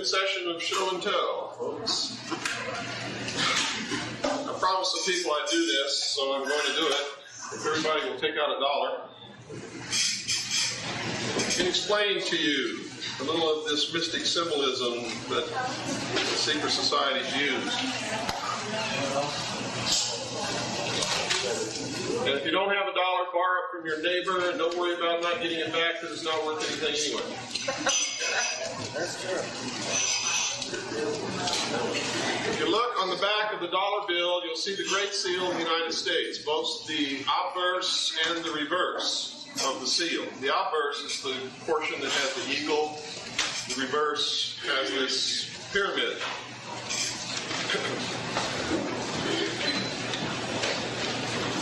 good session of show and tell, folks. I promised the people I'd do this, so I'm going to do it. If everybody will take out $1, I can explain to you a little of this mystic symbolism that the secret societies use. And if you don't have $1, borrow it from your neighbor, and don't worry about not getting it back because it's not worth anything anyway. That's true. If you look on the back of the dollar bill, you'll see the Great Seal of the United States, both the obverse and the reverse of the seal. The obverse is the portion that has the eagle. The reverse has this pyramid.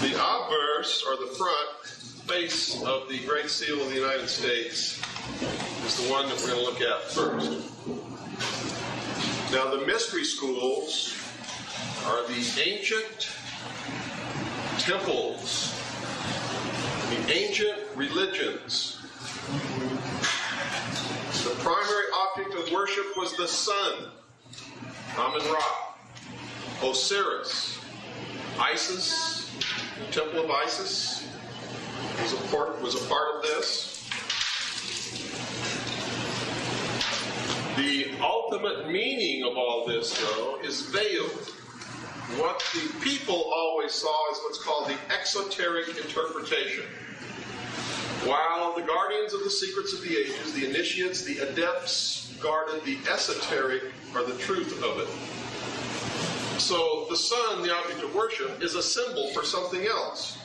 The obverse, or the front face of the Great Seal of the United States, is the one that we're going to look at first. Now, the mystery schools are the ancient temples, the ancient religions. The primary object of worship was the sun, Amun-Ra, Osiris, Isis. The Temple of Isis was a part of this. The ultimate meaning of all this, though, is veiled. What the people always saw is what's called the exoteric interpretation. While the guardians of the secrets of the ages, the initiates, the adepts, guarded the esoteric, or the truth of it. So the sun, the object of worship, is a symbol for something else.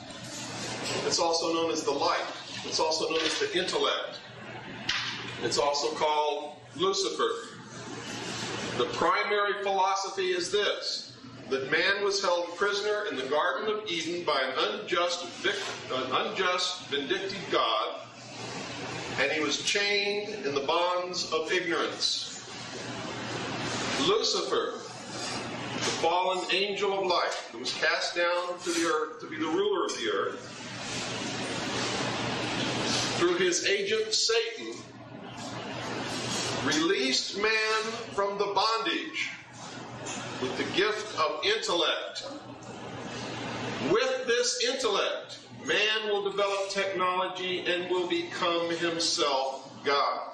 It's also known as the light. It's also known as the intellect. It's also called Lucifer. The primary philosophy is this: that man was held prisoner in the Garden of Eden by an unjust, vindictive God, and he was chained in the bonds of ignorance. Lucifer, the fallen angel of light, who was cast down to the earth to be the ruler of the earth, through his agent Satan, released man from the bondage with the gift of intellect. With this intellect, man will develop technology and will become himself God.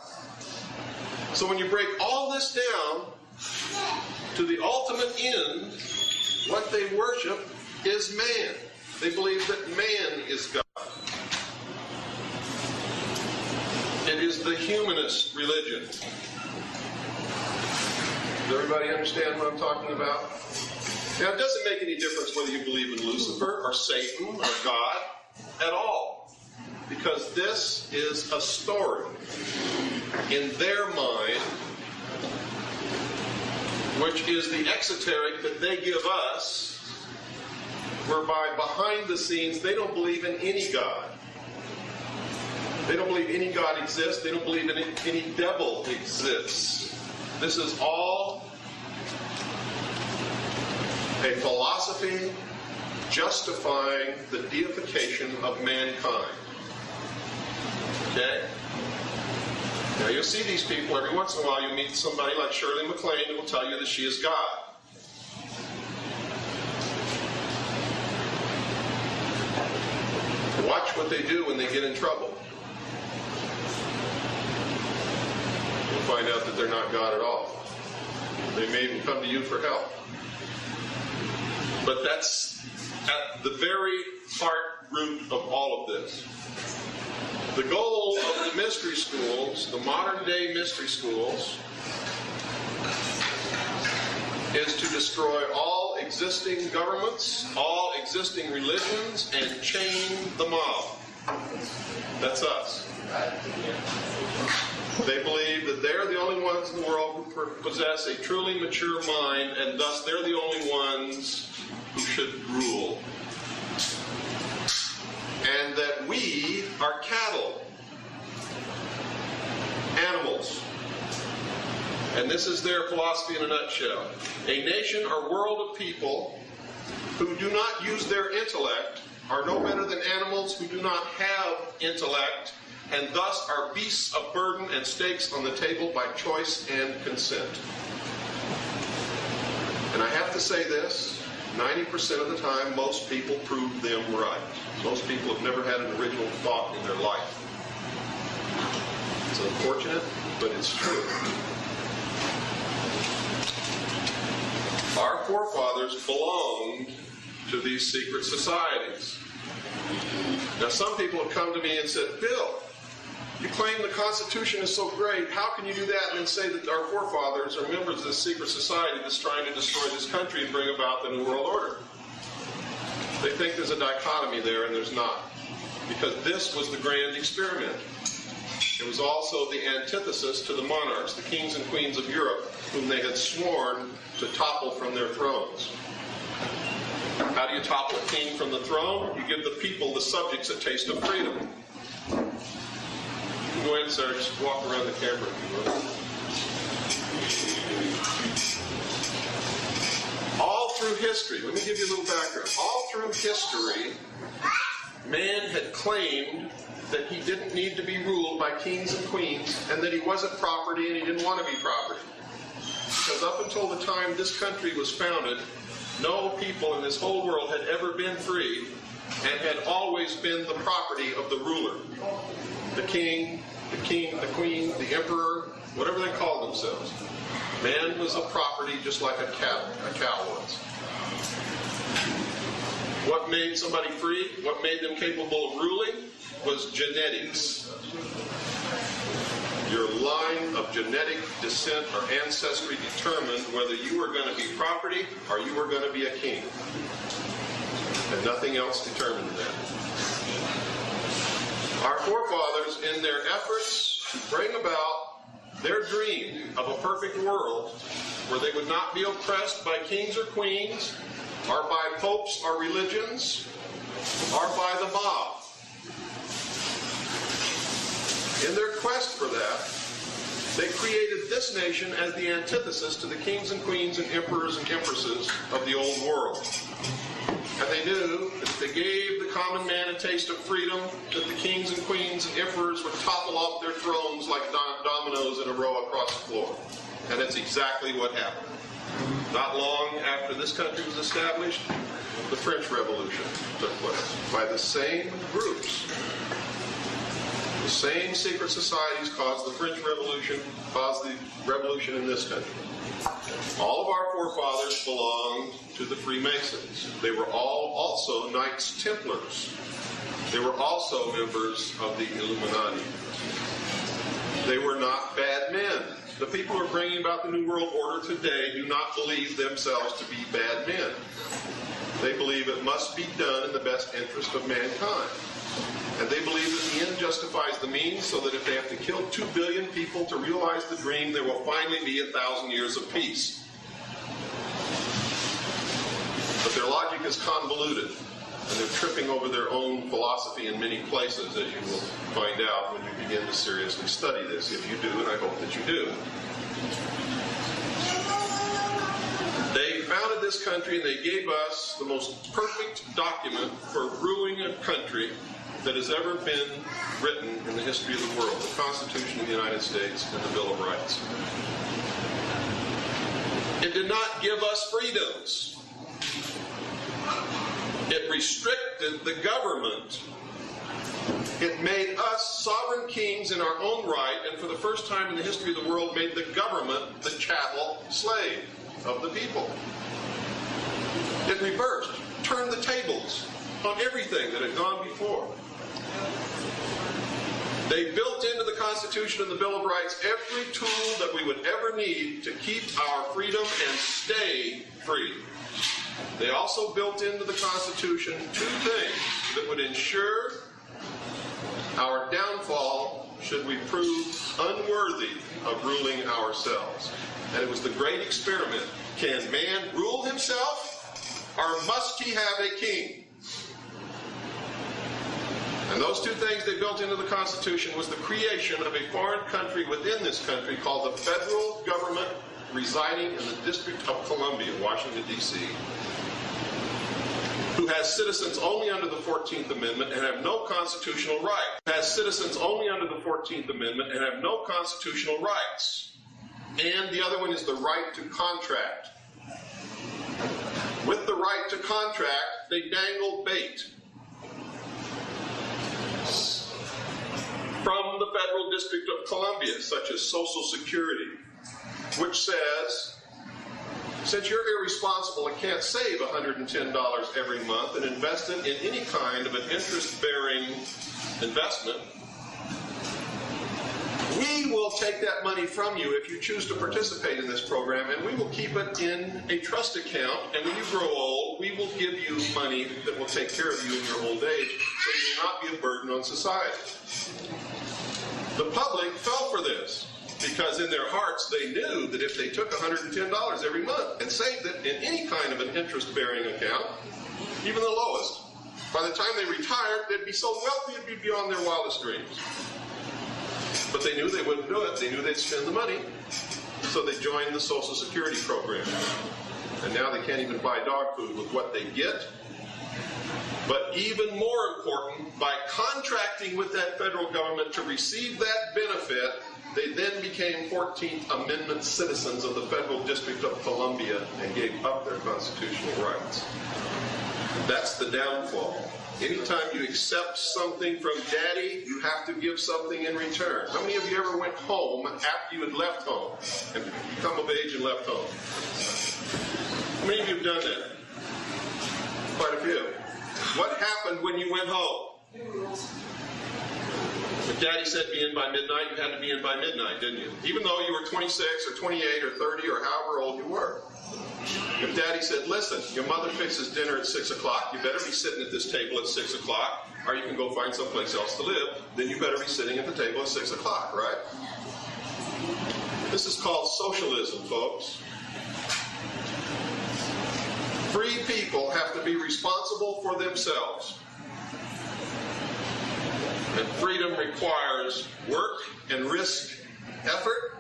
So when you break all this down to the ultimate end, what they worship is man. They believe that man is God. It is the humanist religion. Does everybody understand what I'm talking about? Now, it doesn't make any difference whether you believe in Lucifer or Satan or God at all, because this is a story in their mind, which is the exoteric that they give us, whereby behind the scenes they don't believe in any God. They don't believe any God exists. They don't believe any devil exists. This is all a philosophy justifying the deification of mankind. Okay? Now you'll see these people every once in a while. You meet somebody like Shirley MacLaine who will tell you that she is God. Watch what they do when they get in trouble. You'll find out that they're not God at all. They may even come to you for help. But that's at the very heart root of all of this. The goal of the mystery schools, the modern day mystery schools, is to destroy all existing governments, all existing religions, and chain the mob. That's us. They believe that they're the only ones in the world who possess a truly mature mind, and thus they're the only ones who should rule. And that we are cattle, animals. And this is their philosophy in a nutshell. A nation or world of people who do not use their intellect are no better than animals who do not have intellect and thus are beasts of burden and stakes on the table by choice and consent. And I have to say this, 90% of the time, most people prove them right. Most people have never had an original thought in their life. It's unfortunate, but it's true. Our forefathers belonged to these secret societies. Now, some people have come to me and said, Bill, you claim the Constitution is so great. How can you do that and then say that our forefathers are members of this secret society that's trying to destroy this country and bring about the New World Order? They think there's a dichotomy there, and there's not. Because this was the grand experiment. It was also the antithesis to the monarchs, the kings and queens of Europe, whom they had sworn to topple from their thrones. How do you topple a king from the throne? You give the people, the subjects, a taste of freedom. Go ahead, sir. Just walk around the camera, if you will. All through history, let me give you a little background. All through history, man had claimed that he didn't need to be ruled by kings and queens, and that he wasn't property and he didn't want to be property. Because up until the time this country was founded, no people in this whole world had ever been free and had always been the property of the ruler. The king, the queen, the emperor, whatever they called themselves. Man was a property just like a cow was. What made somebody free, what made them capable of ruling, was genetics. Your line of genetic descent or ancestry determined whether you were going to be property or you were going to be a king. And nothing else determined that. Our forefathers, in their efforts to bring about their dream of a perfect world where they would not be oppressed by kings or queens, or by popes or religions, or by the mob. In their quest for that, they created this nation as the antithesis to the kings and queens and emperors and empresses of the old world. And they knew that if they gave the common man a taste of freedom, that the kings and queens and emperors would topple off their thrones like dominoes in a row across the floor. And that's exactly what happened. Not long after this country was established, the French Revolution took place by the same groups. The same secret societies caused the French Revolution, caused the revolution in this country. All of our forefathers belonged to the Freemasons. They were all also Knights Templars. They were also members of the Illuminati. They were not bad men. The people who are bringing about the New World Order today do not believe themselves to be bad men. They believe it must be done in the best interest of mankind. And they believe that the end justifies the means, so that if they have to kill 2 billion people to realize the dream, there will finally be 1,000 years of peace. But their logic is convoluted, and they're tripping over their own philosophy in many places, as you will find out when you begin to seriously study this. If you do, and I hope that you do. They founded this country, and they gave us the most perfect document for ruling a country that has ever been written in the history of the world, the Constitution of the United States and the Bill of Rights. It did not give us freedoms. It restricted the government. It made us sovereign kings in our own right, and for the first time in the history of the world made the government the chattel slave of the people. It reversed, turned the tables on everything that had gone before. They built into the Constitution and the Bill of Rights every tool that we would ever need to keep our freedom and stay free. They also built into the Constitution 2 things that would ensure our downfall should we prove unworthy of ruling ourselves. And it was the great experiment. Can man rule himself, or must he have a king? And those 2 things they built into the Constitution was the creation of a foreign country within this country called the federal government residing in the District of Columbia, Washington, D.C., who who has citizens only under the 14th Amendment and have no constitutional rights. Has citizens only under the 14th Amendment and have no constitutional rights. And the other one is the right to contract. With the right to contract, they dangle bait from the Federal District of Columbia, such as Social Security, which says, since you're irresponsible and can't save $110 every month and invest it in any kind of an interest-bearing investment, we will take that money from you if you choose to participate in this program, and we will keep it in a trust account, and when you grow old, we will give you money that will take care of you in your old age, so you will not be a burden on society. The public fell for this, because in their hearts they knew that if they took $110 every month and saved it in any kind of an interest-bearing account, even the lowest, by the time they retired, they'd be so wealthy it'd be beyond their wildest dreams. But they knew they wouldn't do it. They knew they'd spend the money, so they joined the Social Security program. And now they can't even buy dog food with what they get. But even more important, by contracting with that federal government to receive that benefit, they then became 14th Amendment citizens of the Federal District of Columbia and gave up their constitutional rights. That's the downfall. Anytime you accept something from Daddy, you have to give something in return. How many of you ever went home after you had left home and come of age and left home? How many of you have done that? Quite a few. What happened when you went home? If Daddy said be in by midnight, you had to be in by midnight, didn't you? Even though you were 26 or 28 or 30 or however old you were. If Daddy said, listen, your mother fixes dinner at 6 o'clock, you better be sitting at this table at 6 o'clock, or you can go find someplace else to live, then you better be sitting at the table at 6 o'clock, right? This is called socialism, folks. Free people have to be responsible for themselves. And freedom requires work and risk, effort,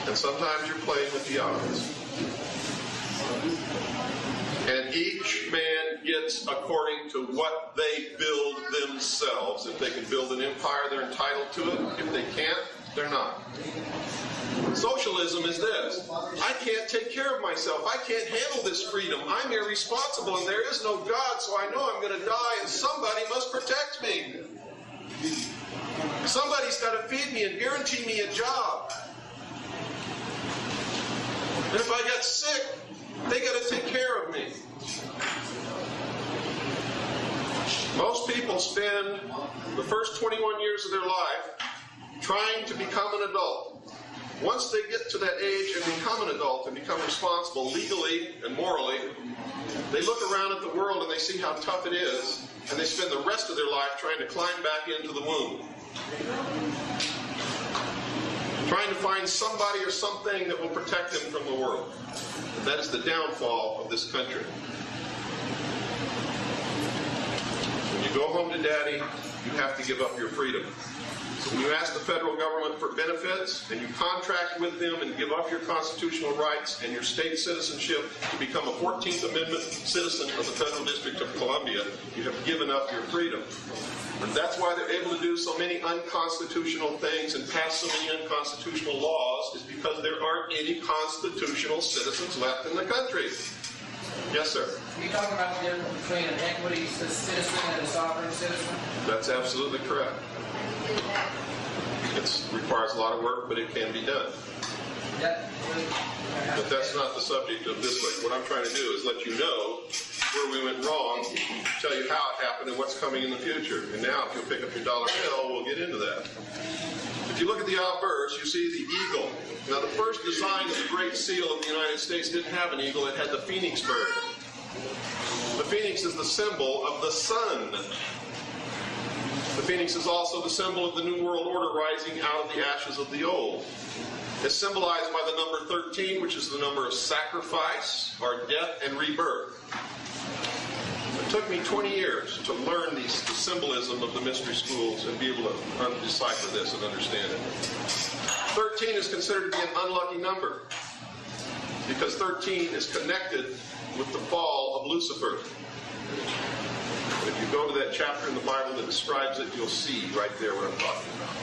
and sometimes you're playing with the odds. And each man gets according to what they build themselves. If they can build an empire, they're entitled to it. If they can't, they're not. Socialism is this. I can't take care of myself. I can't handle this freedom. I'm irresponsible and there is no God, so I know I'm going to die and somebody must protect me. Somebody's got to feed me and guarantee me a job. And if I get sick, they got to take care of me. Most people spend the first 21 years of their life trying to become an adult. Once they get to that age and become an adult and become responsible legally and morally, they look around at the world and they see how tough it is, and they spend the rest of their life trying to climb back into the womb. Trying to find somebody or something that will protect them from the world. And that is the downfall of this country. When you go home to Daddy, you have to give up your freedom. So when you ask the federal government for benefits and you contract with them and give up your constitutional rights and your state citizenship to become a 14th Amendment citizen of the Federal District of Columbia, you have given up your freedom. And that's why they're able to do so many unconstitutional things and pass so many unconstitutional laws, is because there aren't any constitutional citizens left in the country. Yes, sir? Are you talking about the difference between an equity citizen and a sovereign citizen? That's absolutely correct. It requires a lot of work, but it can be done. But that's not the subject of this week. What I'm trying to do is let you know where we went wrong, tell you how it happened and what's coming in the future. And now, if you'll pick up your dollar bill, we'll get into that. If you look at the obverse, you see the eagle. Now, the first design of the Great Seal of the United States didn't have an eagle. It had the phoenix bird. The phoenix is the symbol of the sun. The phoenix is also the symbol of the New World Order rising out of the ashes of the old. It's symbolized by the number 13, which is the number of sacrifice, or death and rebirth. It took me 20 years to learn the symbolism of the mystery schools and be able to decipher this and understand it. 13 is considered to be an unlucky number because 13 is connected with the fall fall of Lucifer. If you go to that chapter in the Bible that describes it, you'll see right there what I'm talking about.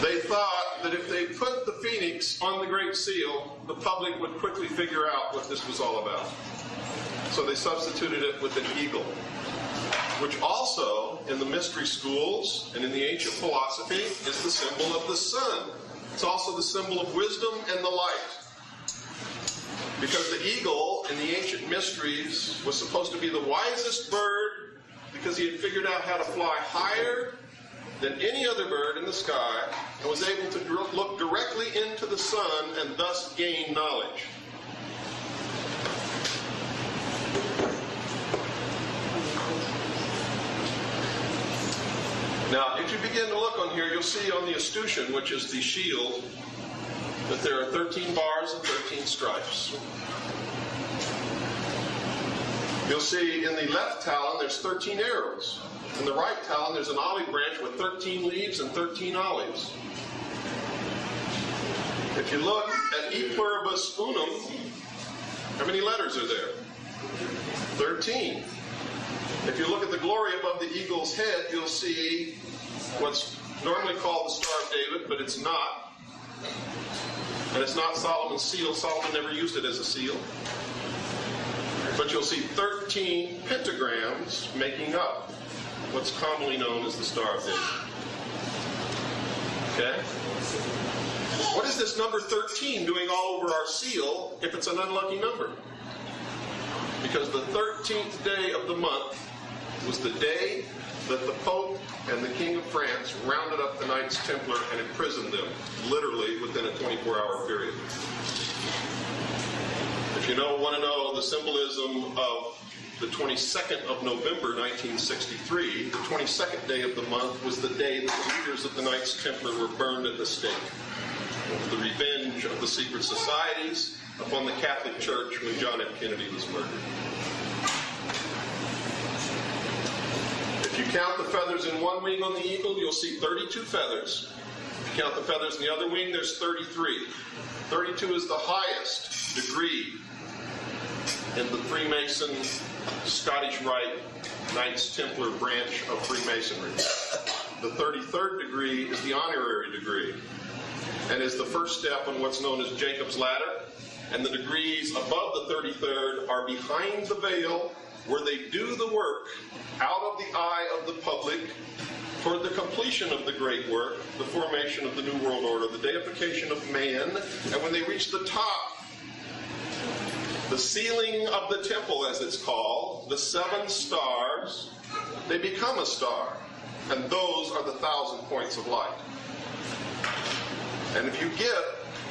They thought that if they put the phoenix on the Great Seal, the public would quickly figure out what this was all about. So they substituted it with an eagle, which also, in the mystery schools and in the ancient philosophy, is the symbol of the sun. It's also the symbol of wisdom and the light. Because the eagle in the ancient mysteries was supposed to be the wisest bird because he had figured out how to fly higher than any other bird in the sky and was able to look directly into the sun and thus gain knowledge. Now, if you begin to look on here, you'll see on the escutcheon, which is the shield, that there are 13 bars and 13 stripes. You'll see in the left talon there's 13 arrows. In the right talon there's an olive branch with 13 leaves and 13 olives. If you look at E pluribus unum, how many letters are there? 13. If you look at the glory above the eagle's head, you'll see what's normally called the Star of David, but it's not. And it's not Solomon's seal. Solomon never used it as a seal. But you'll see 13 pentagrams making up what's commonly known as the Star of David. Okay? What is this number 13 doing all over our seal if it's an unlucky number? Because the 13th day of the month was the day that the Pope and the King of France rounded up the Knights Templar and imprisoned them, literally within a 24-hour period. If you want to know the symbolism of the 22nd of November, 1963, the 22nd day of the month was the day that the leaders of the Knights Templar were burned at the stake. The revenge of the secret societies upon the Catholic Church when John F. Kennedy was murdered. If you count the feathers in one wing on the eagle, you'll see 32 feathers. If you count the feathers in the other wing, there's 33. 32 is the highest degree in the Freemason, Scottish Rite, Knights Templar branch of Freemasonry. The 33rd degree is the honorary degree and is the first step on what's known as Jacob's Ladder. And the degrees above the 33rd are behind the veil, where they do the work out of the eye of the public toward the completion of the great work, the formation of the New World Order, the deification of man. And when they reach the top, the ceiling of the temple, as it's called, the 7 stars, they become a star. And those are the 1,000 points of light. And if you get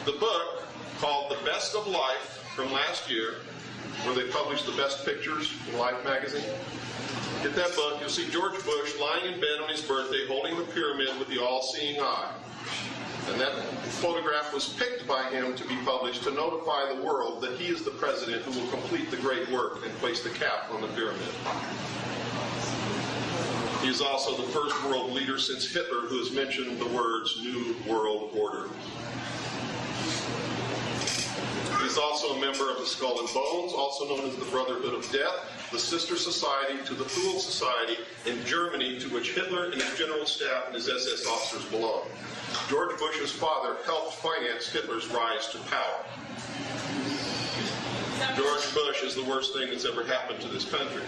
the book called The Best of Life from last year, where they published the best pictures in Life magazine, get that book, you'll see George Bush lying in bed on his birthday holding the pyramid with the all-seeing eye. And that photograph was picked by him to be published to notify the world that he is the president who will complete the great work and place the cap on the pyramid. He is also the first world leader since Hitler who has mentioned the words New World Order. He's also a member of the Skull and Bones, also known as the Brotherhood of Death, the sister society to the Thule Society in Germany, to which Hitler and his general staff and his SS officers belong. George Bush's father helped finance Hitler's rise to power. George Bush is the worst thing that's ever happened to this country.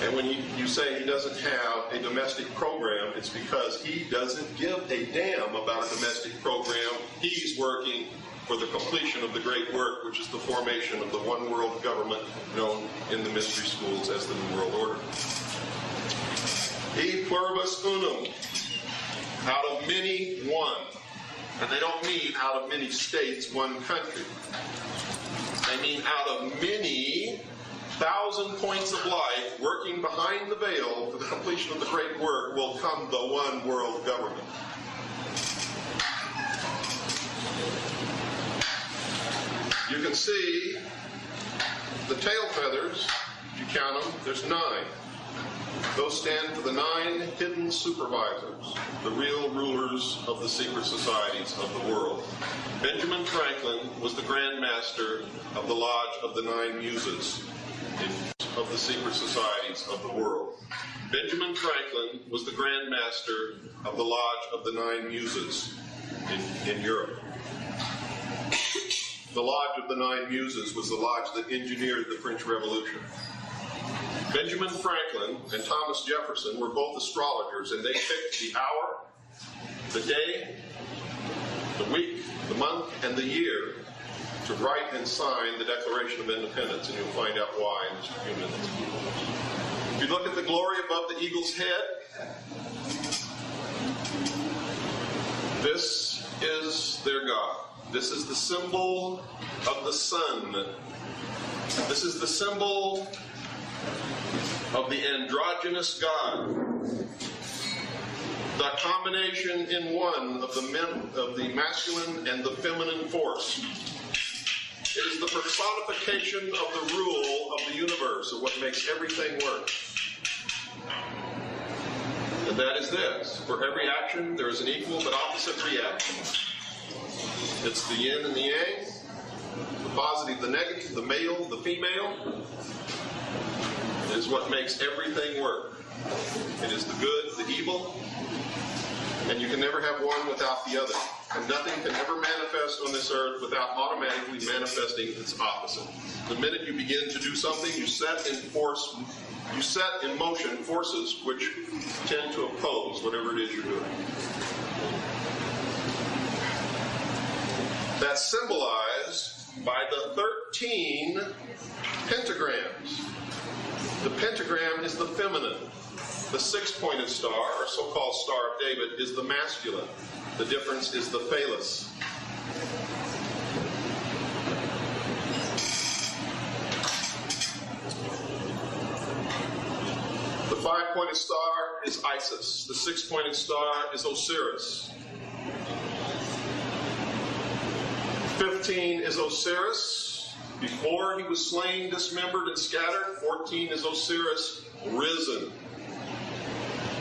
And when you say he doesn't have a domestic program, it's because he doesn't give a damn about a domestic program. He's working for the completion of the great work, which is the formation of the one world government known in the mystery schools as the New World Order. E pluribus unum, out of many, one. And they don't mean out of many states, one country. They mean out of many 1,000 points of light working behind the veil for the completion of the great work will come the one world government. You can see the tail feathers, if you count them, there's 9. Those stand for the 9 hidden supervisors, the real rulers of the secret societies of the world. Benjamin Franklin was the Grand Master of the Lodge of the 9 Muses of the secret societies of the world. Benjamin Franklin was the Grand Master of the Lodge of the 9 Muses in Europe. The Lodge of the 9 Muses was the lodge that engineered the French Revolution. Benjamin Franklin and Thomas Jefferson were both astrologers, and they picked the hour, the day, the week, the month, and the year to write and sign the Declaration of Independence, and you'll find out why in just a few minutes. If you look at the glory above the eagle's head, this is their God. This is the symbol of the sun. This is the symbol of the androgynous God. The combination in one of the masculine and the feminine force. It is the personification of the rule of the universe, of what makes everything work. And that is this. For every action, there is an equal but opposite reaction. It's the yin and the yang, the positive, the negative, the male, the female. It is what makes everything work. It is the good, the evil, and you can never have one without the other. And nothing can ever manifest on this earth without automatically manifesting its opposite. The minute you begin to do something, you set in motion forces which tend to oppose whatever it is you're doing. That's symbolized by the 13 pentagrams. The pentagram is the feminine. The 6-pointed star, or so-called Star of David, is the masculine. The difference is the phallus. The 5-pointed star is Isis. The 6-pointed star is Osiris. 15 is Osiris. Before he was slain, dismembered, and scattered. 14 is Osiris, risen,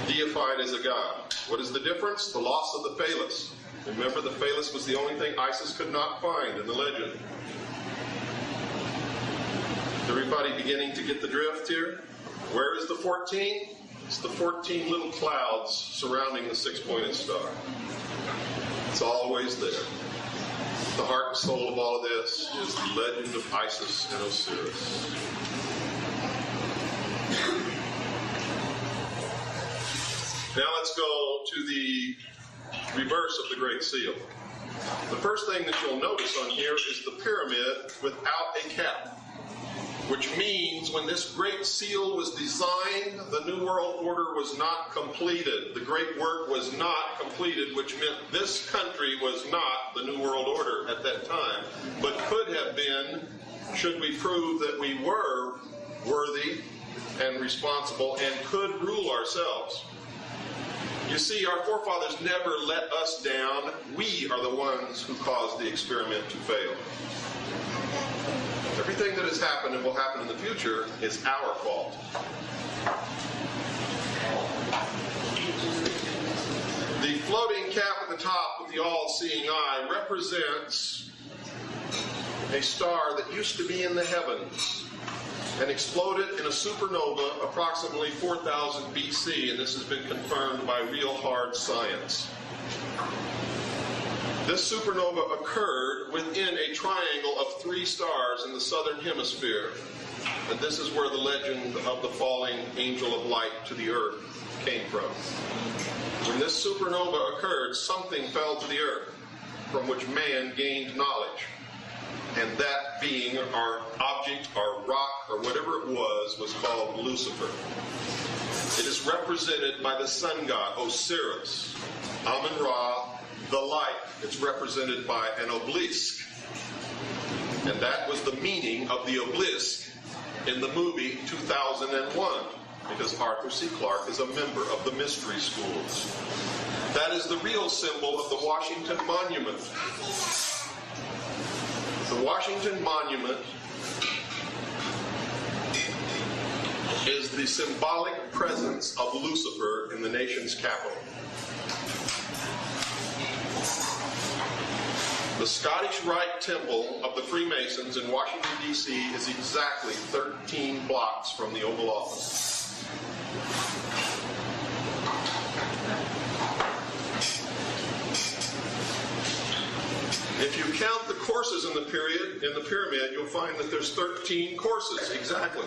deified as a god. What is the difference? The loss of the phallus. Remember, the phallus was the only thing Isis could not find in the legend. Everybody beginning to get the drift here? Where is the 14? It's the 14 little clouds surrounding the 6-pointed star. It's always there. The heart and soul of all of this is the legend of Isis and Osiris. Now let's go to the reverse of the Great Seal. The first thing that you'll notice on here is the pyramid without a cap, which means when this Great Seal was designed, the New World Order was not completed. The Great Work was not completed, which meant this country was not the New World Order at that time, but could have been, should we prove that we were worthy and responsible and could rule ourselves. You see, our forefathers never let us down. We are the ones who caused the experiment to fail. Everything that has happened and will happen in the future is our fault. The floating cap at the top with the all-seeing eye represents a star that used to be in the heavens and exploded in a supernova approximately 4000 BC, and this has been confirmed by real hard science. This supernova occurred within a triangle of 3 stars in the southern hemisphere, and this is where the legend of the falling angel of light to the earth came from. When this supernova occurred, something fell to the earth from which man gained knowledge. And that being, our object, our rock, or whatever it was called Lucifer. It is represented by the sun god, Osiris, Amun-Ra, the light. It's represented by an obelisk. And that was the meaning of the obelisk in the movie 2001, because Arthur C. Clarke is a member of the mystery schools. That is the real symbol of the Washington Monument. The Washington Monument is the symbolic presence of Lucifer in the nation's capital. The Scottish Rite Temple of the Freemasons in Washington, D.C. is exactly 13 blocks from the Oval Office. If you count the courses in the pyramid, you'll find that there's 13 courses, exactly.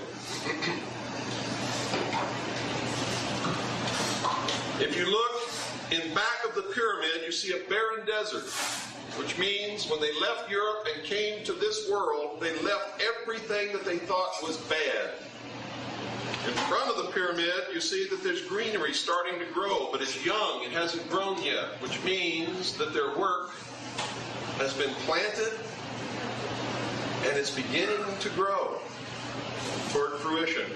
If you look in back of the pyramid, you see a barren desert, which means when they left Europe and came to this world, they left everything that they thought was bad. In front of the pyramid, you see that there's greenery starting to grow, but it's young, it hasn't grown yet, which means that their work has been planted and it's beginning to grow toward fruition.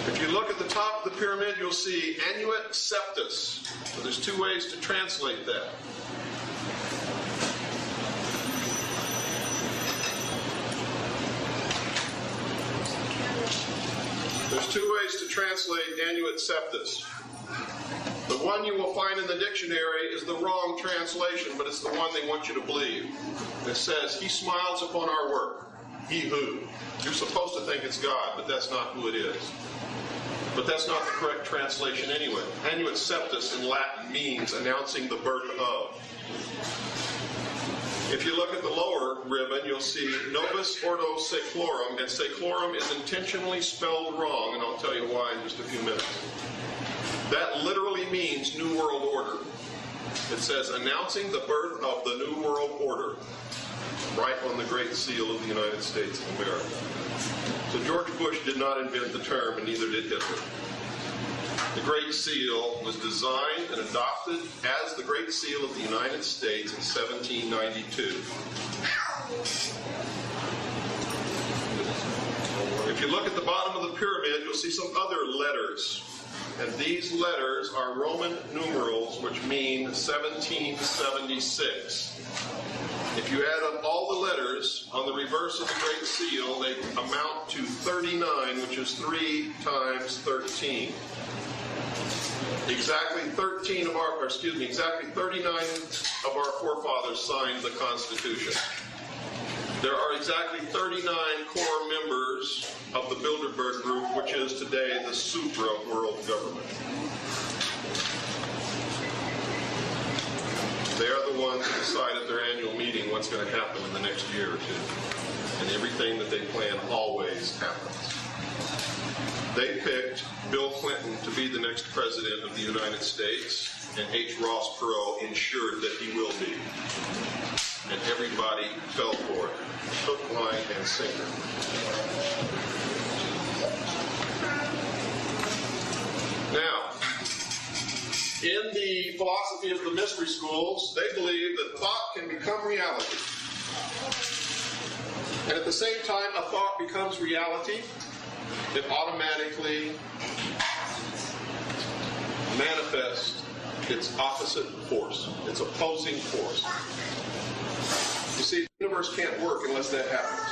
If you look at the top of the pyramid, you'll see Annuit Septus. So there's two ways to translate that. There's two ways to translate Annuit Septus. The one you will find in the dictionary is the wrong translation, but it's the one they want you to believe. It says, "He smiles upon our work." He who? You're supposed to think it's God, but that's not who it is. But that's not the correct translation anyway. Annuit Septus in Latin means announcing the birth of. If you look at the lower ribbon, you'll see Novus Ordo Seclorum, and Seclorum is intentionally spelled wrong, and I'll tell you why in just a few minutes. That literally means New World Order. It says announcing the birth of the New World Order, right on the Great Seal of the United States of America. So George Bush did not invent the term, and neither did Hitler. The Great Seal was designed and adopted as the Great Seal of the United States in 1792. If you look at the bottom of the pyramid, you'll see some other letters. And these letters are Roman numerals, which mean 1776. If you add up all the letters on the reverse of the Great Seal, they amount to 39, which is 3 times 13. Exactly 39 of our forefathers signed the Constitution. There are exactly 39 core members of the Bilderberg Group, which is today the supra-world government. They are the ones who decide at their annual meeting what's going to happen in the next year or two. And everything that they plan always happens. They picked Bill Clinton to be the next president of the United States, and H. Ross Perot ensured that he will be. And everybody fell for it. Hook, line, and sinker. Now, in the philosophy of the mystery schools, they believe that thought can become reality. And at the same time a thought becomes reality, it automatically manifests its opposite force, its opposing force. You see, the universe can't work unless that happens.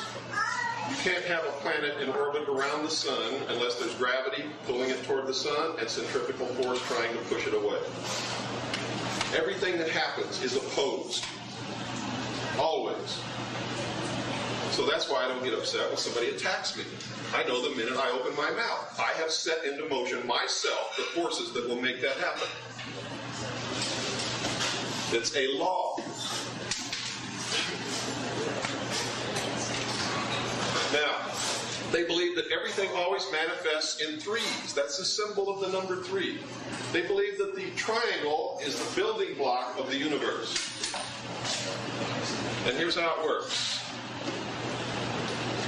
You can't have a planet in orbit around the sun unless there's gravity pulling it toward the sun and centrifugal force trying to push it away. Everything that happens is opposed. Always. So that's why I don't get upset when somebody attacks me. I know the minute I open my mouth. I have set into motion myself the forces that will make that happen. It's a law. Now, they believe that everything always manifests in threes. That's the symbol of the number 3. They believe that the triangle is the building block of the universe. And here's how it works.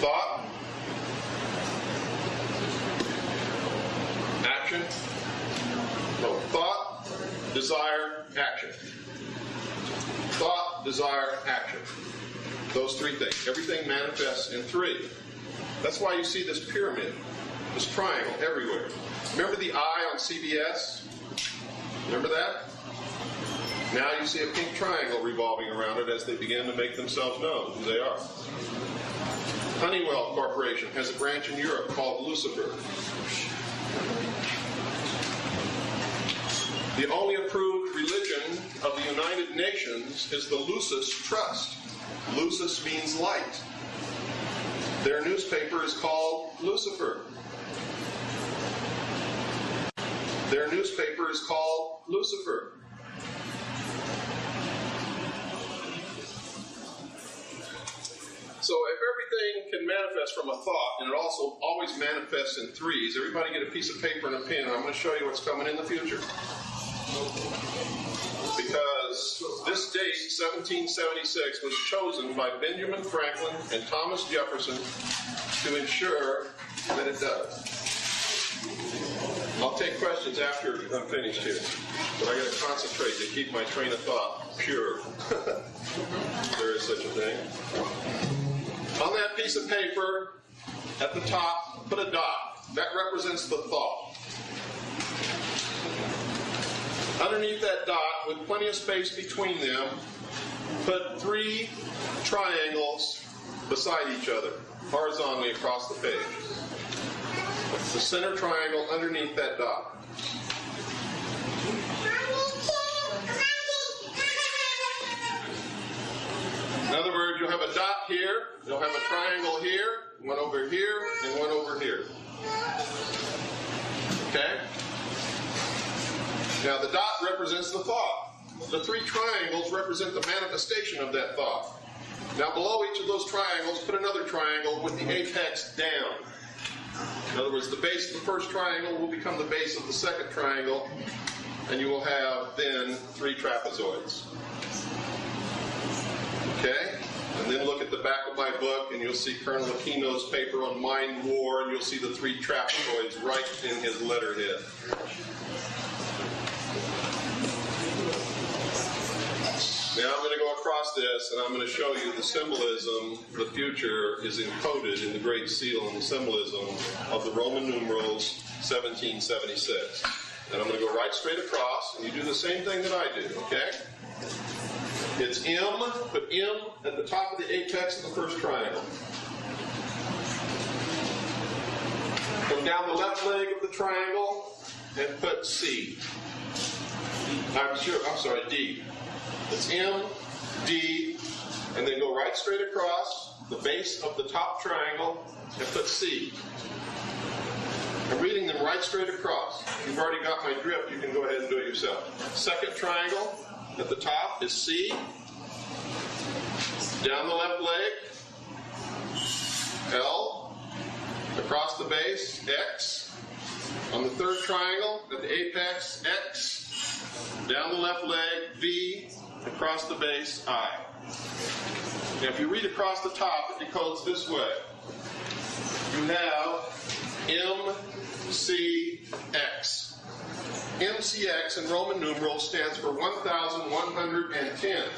Thought, action, thought, desire, action. Thought, desire, action. Those 3 things. Everything manifests in 3. That's why you see this pyramid, this triangle everywhere. Remember the eye on CBS? Remember that? Now you see a pink triangle revolving around it as they begin to make themselves known who they are. Honeywell Corporation has a branch in Europe called Lucifer. The only approved religion of the United Nations is the Lucis Trust. Lucis means light. Their newspaper is called Lucifer. Their newspaper is called Lucifer. So if everything can manifest from a thought, and it also always manifests in threes, everybody get a piece of paper and a pen, and I'm going to show you what's coming in the future. Because this date, 1776, was chosen by Benjamin Franklin and Thomas Jefferson to ensure that it does. I'll take questions after I'm finished here, but I got to concentrate to keep my train of thought pure. There is such a thing. On that piece of paper, at the top, put a dot. That represents the thought. Underneath that dot, with plenty of space between them, put 3 triangles beside each other, horizontally across the page. The center triangle underneath that dot. In other words, you'll have a dot here, you'll have a triangle here, one over here, and one over here. Okay? Now the dot represents the thought. The 3 triangles represent the manifestation of that thought. Now below each of those triangles, put another triangle with the apex down. In other words, the base of the first triangle will become the base of the second triangle, and you will have then 3 trapezoids. Okay? And then look at the back of my book, and you'll see Colonel Aquino's paper on mind war, and you'll see the 3 trapezoids right in his letterhead. Now I'm going to go across this, and I'm going to show you the symbolism. The future is encoded in the Great Seal and the symbolism of the Roman numerals 1776. And I'm going to go right straight across, and you do the same thing that I do, okay? It's M, put M at the top of the apex of the first triangle. Come down the left leg of the triangle and put C. D. It's M, D, and then go right straight across the base of the top triangle and put C. I'm reading them right straight across. If you've already got my drift, you can go ahead and do it yourself. Second triangle at the top is C. Down the left leg, L. Across the base, X. On the third triangle at the apex, X. Down the left leg, V. Across the base, I. Now if you read across the top, it decodes this way. You have MCX. MCX in Roman numerals stands for 1110.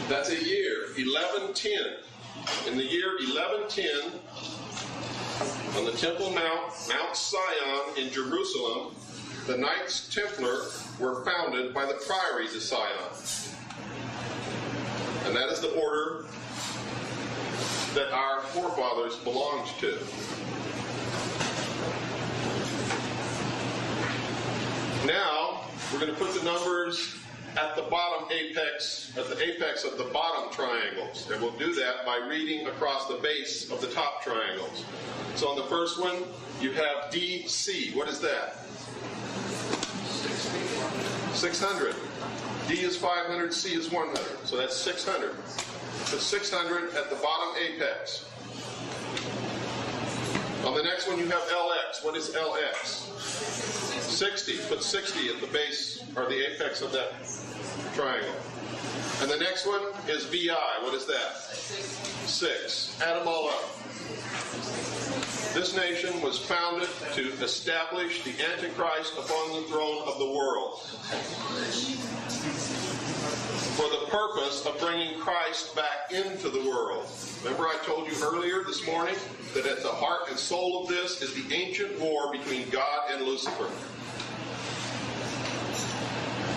That's a year, 1110. In the year 1110, on the Temple Mount, Mount Sion in Jerusalem, the Knights Templar were founded by the Priories of Sion. And that is the order that our forefathers belonged to. Now, we're going to put the numbers at the bottom apex, at the apex of the bottom triangles. And we'll do that by reading across the base of the top triangles. So on the first one, you have DC. What is that? 600. D is 500, C is 100. So that's 600. Put 600 at the bottom apex. On the next one you have LX. What is LX? 60. Put 60 at the base or the apex of that triangle. And the next one is VI. What is that? 6. Add them all up. This nation was founded to establish the Antichrist upon the throne of the world for the purpose of bringing Christ back into the world. Remember I told you earlier this morning that at the heart and soul of this is the ancient war between God and Lucifer.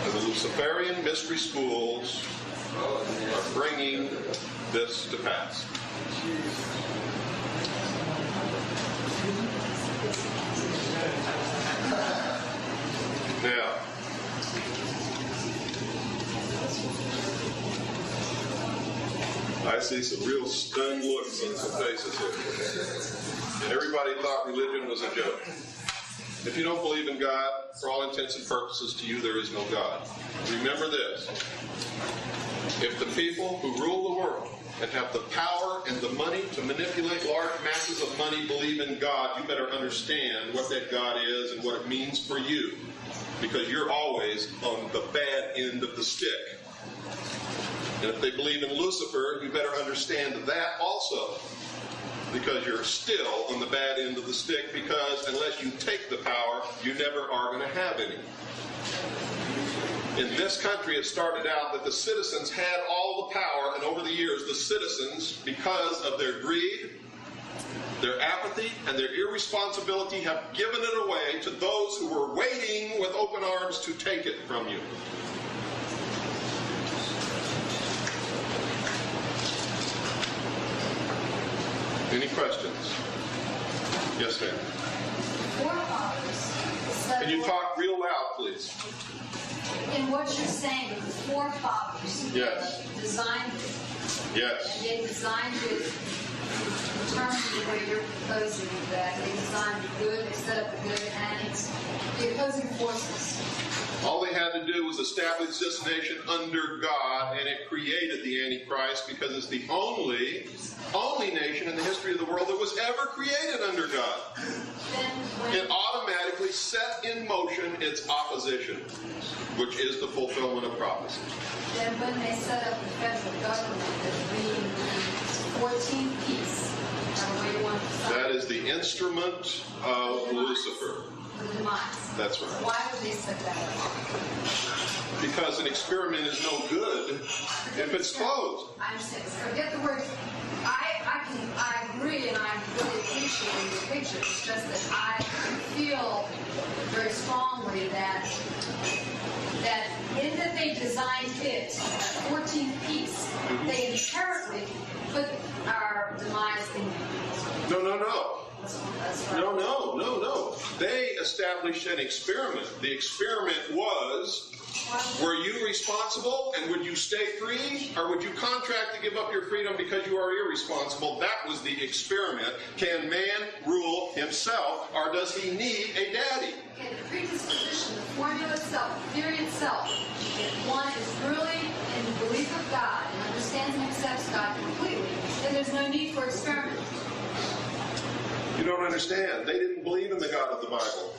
And the Luciferian mystery schools are bringing this to pass. Now, I see some real stunned looks on some faces here. And everybody thought religion was a joke. If you don't believe in God, for all intents and purposes, to you there is no God. Remember this. If the people who rule the world and have the power and the money to manipulate large masses of money believe in God, you better understand what that God is and what it means for you. Because you're always on the bad end of the stick. And if they believe in Lucifer, you better understand that also. Because you're still on the bad end of the stick, because unless you take the power, you never are going to have any. In this country, it started out that the citizens had all the power, and over the years, the citizens, because of their greed, their apathy, and their irresponsibility, have given it away to those who were waiting with open arms to take it from you. Any questions? Yes, ma'am. Forefathers. Can you talk real loud, please? In what you're saying, the forefathers Yes. designed it. Yes. And they designed it in terms of the way you're proposing that. They designed the good, they set up the good, and it's the opposing forces. All they had to do was establish this nation under God, and it created the Antichrist because it's the only nation in the history of the world that was ever created under God. Then when It automatically set in motion its opposition, which is the fulfillment of prophecy. Then when they set up the federal government as being the 14th piece, however you want to decide, That is the instrument of Lucifer. for the demise. That's right. Why would they set that up? Because an experiment is no good if it's closed. I understand. Forget the word. I agree, and I really appreciate the picture. It's just that I feel very strongly that in that they designed it, that 14th piece, they inherently put our demise in. No. That's right. No. They established an experiment. The experiment was, were you responsible and would you stay free? Or would you contract to give up your freedom because you are irresponsible? That was the experiment. Can man rule himself, or does he need a daddy? Okay, the predisposition, the formula itself, the theory itself, if one is really in the belief of God and understands and accepts God completely, then there's no need for experiment. You don't understand. They didn't believe in the God of the Bible.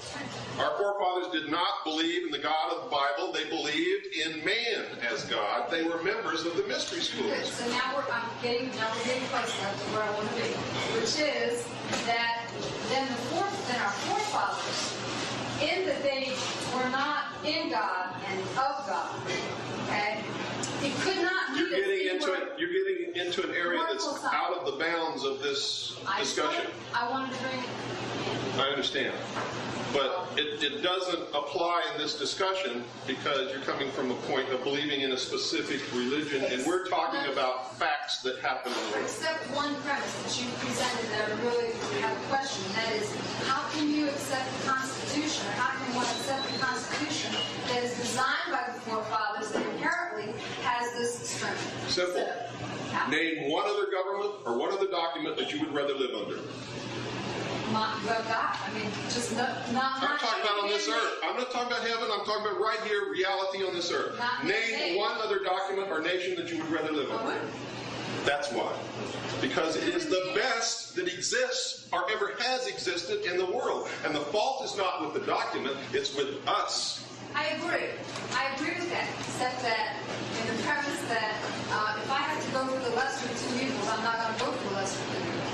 Our forefathers did not believe in the God of the Bible. They believed in man as God. They were members of the mystery Good. schools. So now we're getting close enough to where I want to be, which is that then our forefathers, in that they were not in God and of God, okay, it could not be You're getting into an area that's out of the bounds of this discussion. I wanted to bring it. I understand. But it doesn't apply in this discussion because you're coming from a point of believing in a specific religion, and we're talking about facts that happen in the world. Except one premise that you presented that I really have a question, and that is, how can you accept the Constitution, or how can one accept the Constitution that is designed by the forefathers that inherently has this experiment? Simple. Name one other government or one other document that you would rather live under. Well, God, I mean, just not I'm talking about on this earth. I'm not talking about heaven. I'm talking about right here, reality on this earth. Name one other document or nation that you would rather live under. That's why. Because it is the best that exists or ever has existed in the world. And the fault is not with the document, it's with us. I agree. I agree with that, except that in the premise that if I have to go for the lesser of two evils, I'm not going to go for the lesser of two evils.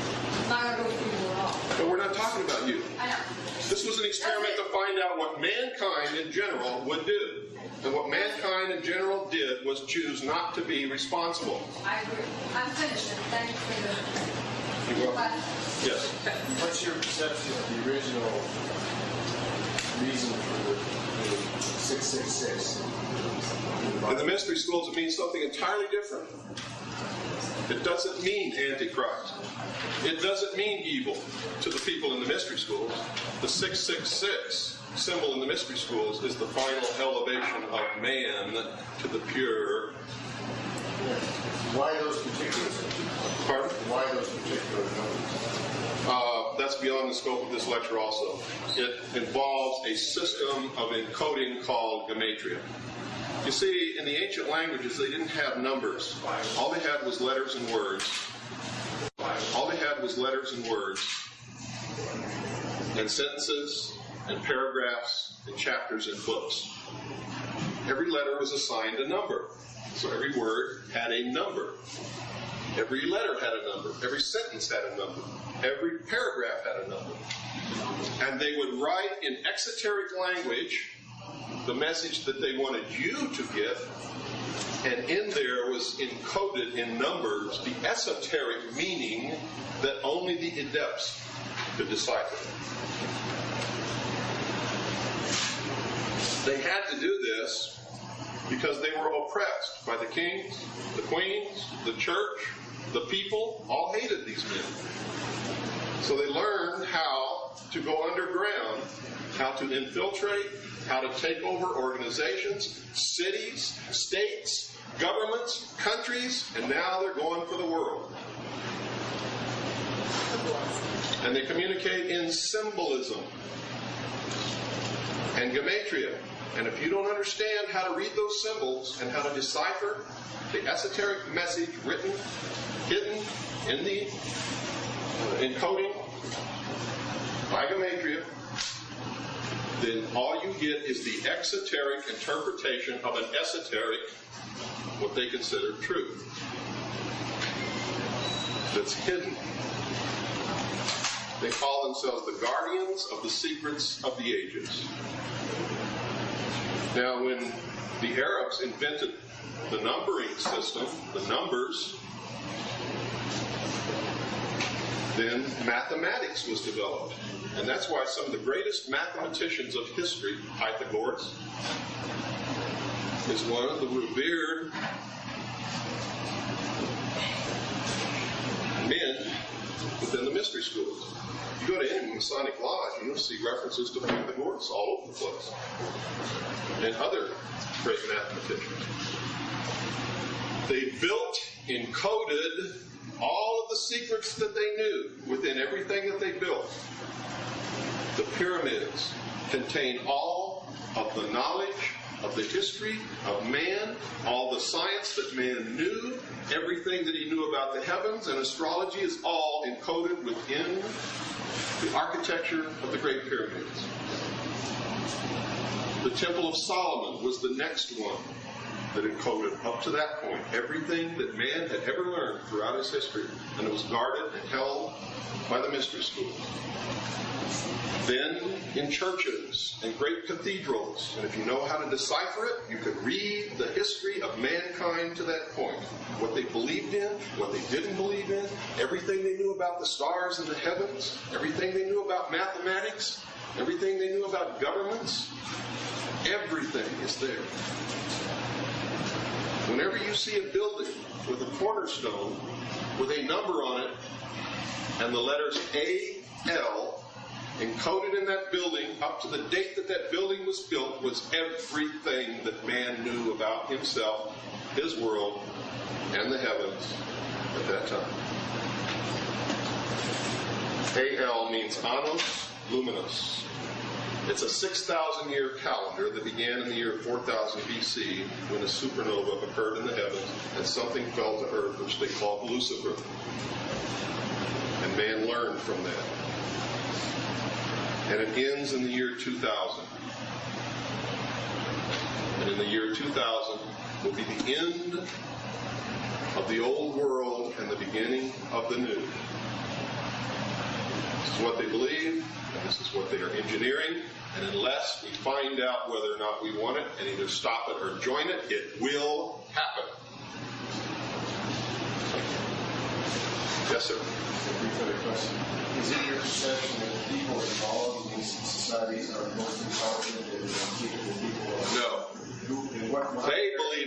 I'm not going to go for evil at all. But we're not talking about you. I know. This was an experiment to find out what mankind in general would do. And what mankind in general did was choose not to be responsible. I agree. I'm finished. Thank you for the... You're welcome. Yes. What's your perception of the original reason for the 666? In the mystery schools, it means something entirely different. It doesn't mean Antichrist. It doesn't mean evil to the people in the mystery schools. The 666 symbol in the mystery schools is the final elevation of man to the pure. Why those particular? Pardon? Why those particular numbers? That's beyond the scope of this lecture also. It involves a system of encoding called gematria. You see, in the ancient languages, they didn't have numbers. All they had was letters and words. All they had was letters and words, and sentences, and paragraphs, and chapters, and books. Every letter was assigned a number. So every word had a number. Every letter had a number. Every sentence had a number. Every paragraph had a number. And they would write in exoteric language the message that they wanted you to get, and in there was encoded in numbers the esoteric meaning that only the adepts could decipher. They had to do this because they were oppressed by the kings, the queens, the church, the people. All hated these men. So they learned how to go underground, how to infiltrate, how to take over organizations, cities, states, governments, countries, and now they're going for the world. And they communicate in symbolism and gematria. And if you don't understand how to read those symbols and how to decipher the esoteric message written, hidden in the encoding by gematria, then all you get is the exoteric interpretation of an esoteric, what they consider truth, that's hidden. They call themselves the guardians of the secrets of the ages. Now, when the Arabs invented the numbering system, the numbers, then mathematics was developed. And that's why some of the greatest mathematicians of history, Pythagoras, is one of the revered men within the mystery schools. You go to any Masonic lodge, and you'll see references to Pythagoras all over the place, and other great mathematicians. They built, encoded all of the secrets that they knew within everything that they built. The pyramids contain all of the knowledge of the history of man, all the science that man knew, everything that he knew about the heavens, and astrology is all encoded within the architecture of the Great Pyramids. The Temple of Solomon was the next one that encoded up to that point everything that man had ever learned throughout his history, and it was guarded and held by the mystery schools. Then in churches and great cathedrals, and if you know how to decipher it, you could read the history of mankind to that point. What they believed in, what they didn't believe in, everything they knew about the stars and the heavens, everything they knew about mathematics, everything they knew about governments, everything is there. Whenever you see a building with a cornerstone with a number on it and the letters A-L encoded in that building up to the date that that building was built was everything that man knew about himself, his world, and the heavens at that time. A-L means Annos Luminous. It's a 6,000-year calendar that began in the year 4000 BC when a supernova occurred in the heavens and something fell to earth which they called Lucifer. And man learned from that. And it ends in the year 2000. And in the year 2000 will be the end of the old world and the beginning of the new. This is what they believe, and this is what they are engineering. And unless we find out whether or not we want it and either stop it or join it, it will happen. Yes, sir. Is it your perception that the people involved in these societies are most intelligent and capable people? No.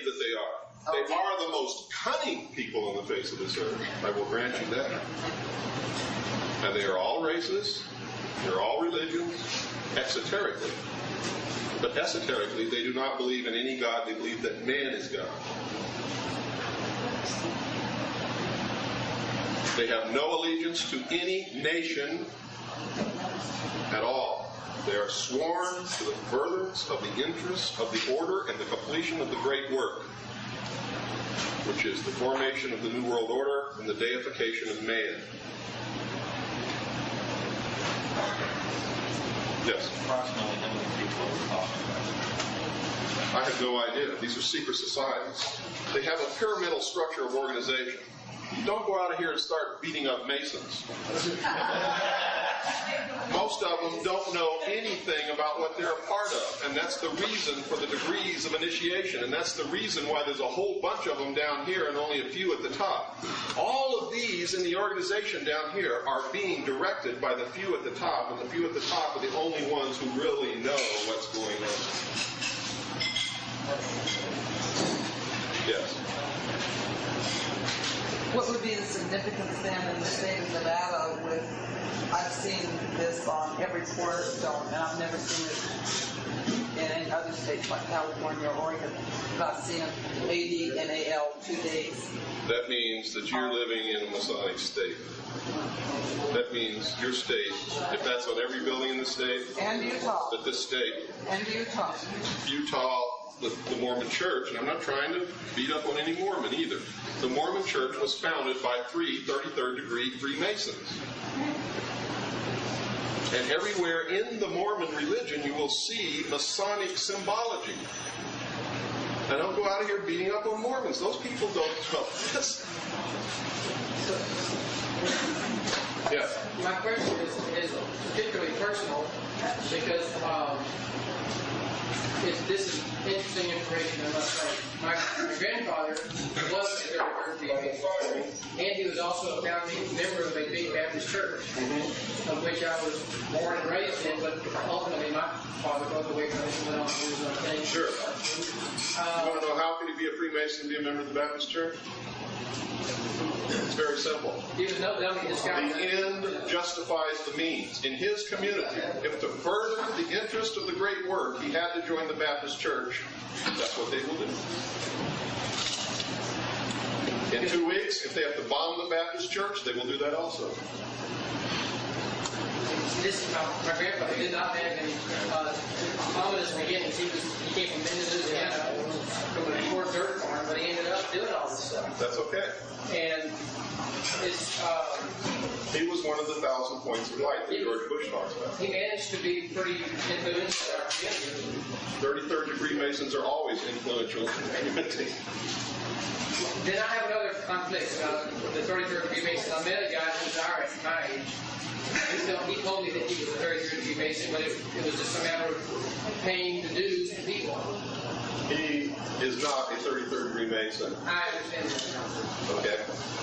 believe that they are. They are the most cunning people on the face of this earth. I will grant you that. And they are all races. They're all religions, exoterically. But esoterically, they do not believe in any God. They believe that man is God. They have no allegiance to any nation at all. They are sworn to the furtherance of the interests of the order and the completion of the great work, which is the formation of the New World Order and the deification of man. Yes? Approximately how many people are we talking about? I have no idea. These are secret societies. They have a pyramidal structure of organization. You don't go out of here and start beating up Masons. Most of them don't know anything about what they're a part of, and that's the reason for the degrees of initiation, and that's the reason why there's a whole bunch of them down here and only a few at the top. All of these in the organization down here are being directed by the few at the top, and the few at the top are the only ones who really know what's going on. Yes. What would be the significance then in the state of Nevada with, I've seen this on every cornerstone, and I've never seen it in any other states like California or Oregon, but I've seen AD and AL 2 days. That means that you're living in a Masonic state. That means your state, if that's on every building in the state, And Utah. that this state, And Utah. Utah, the Mormon Church, and I'm not trying to beat up on any Mormon either. The Mormon Church was founded by 3 33rd degree Freemasons. And everywhere in the Mormon religion you will see Masonic symbology. And don't go out of here beating up on Mormons. Those people don't know this. Yeah. My question is particularly personal because this is interesting information, I must say. My grandfather was a 33rd Freemason, and he was also a founding member of a big Baptist church, of which I was born and raised in, but ultimately my father broke away from it and went on to do his own thing. Sure. You want to know how can you be a Freemason and be a member of the Baptist church? It's very simple. He was no dummy disguised. The end justifies the means. In his community, if to further the interest of the great work, he had to join the Baptist church, that's what they will do. In 2 weeks, if they have to bomb the Baptist church, they will do that also. This my grandfather did not have any ominous beginnings. He came from Louisiana, from a poor dirt farm, but he ended up doing all this stuff. That's okay. And it's He was one of the 1,000 points of light that George Bush talks about. he managed to be pretty influential in our community. 33rd degree Masons are always influential in the community. Then I have another conflict about the 33rd degree Mason. I met a guy who was my age. He told me that he was a 33rd degree Mason, but it was just a matter of paying the dues to people. He is not a 33rd degree Mason. I understand that. Okay?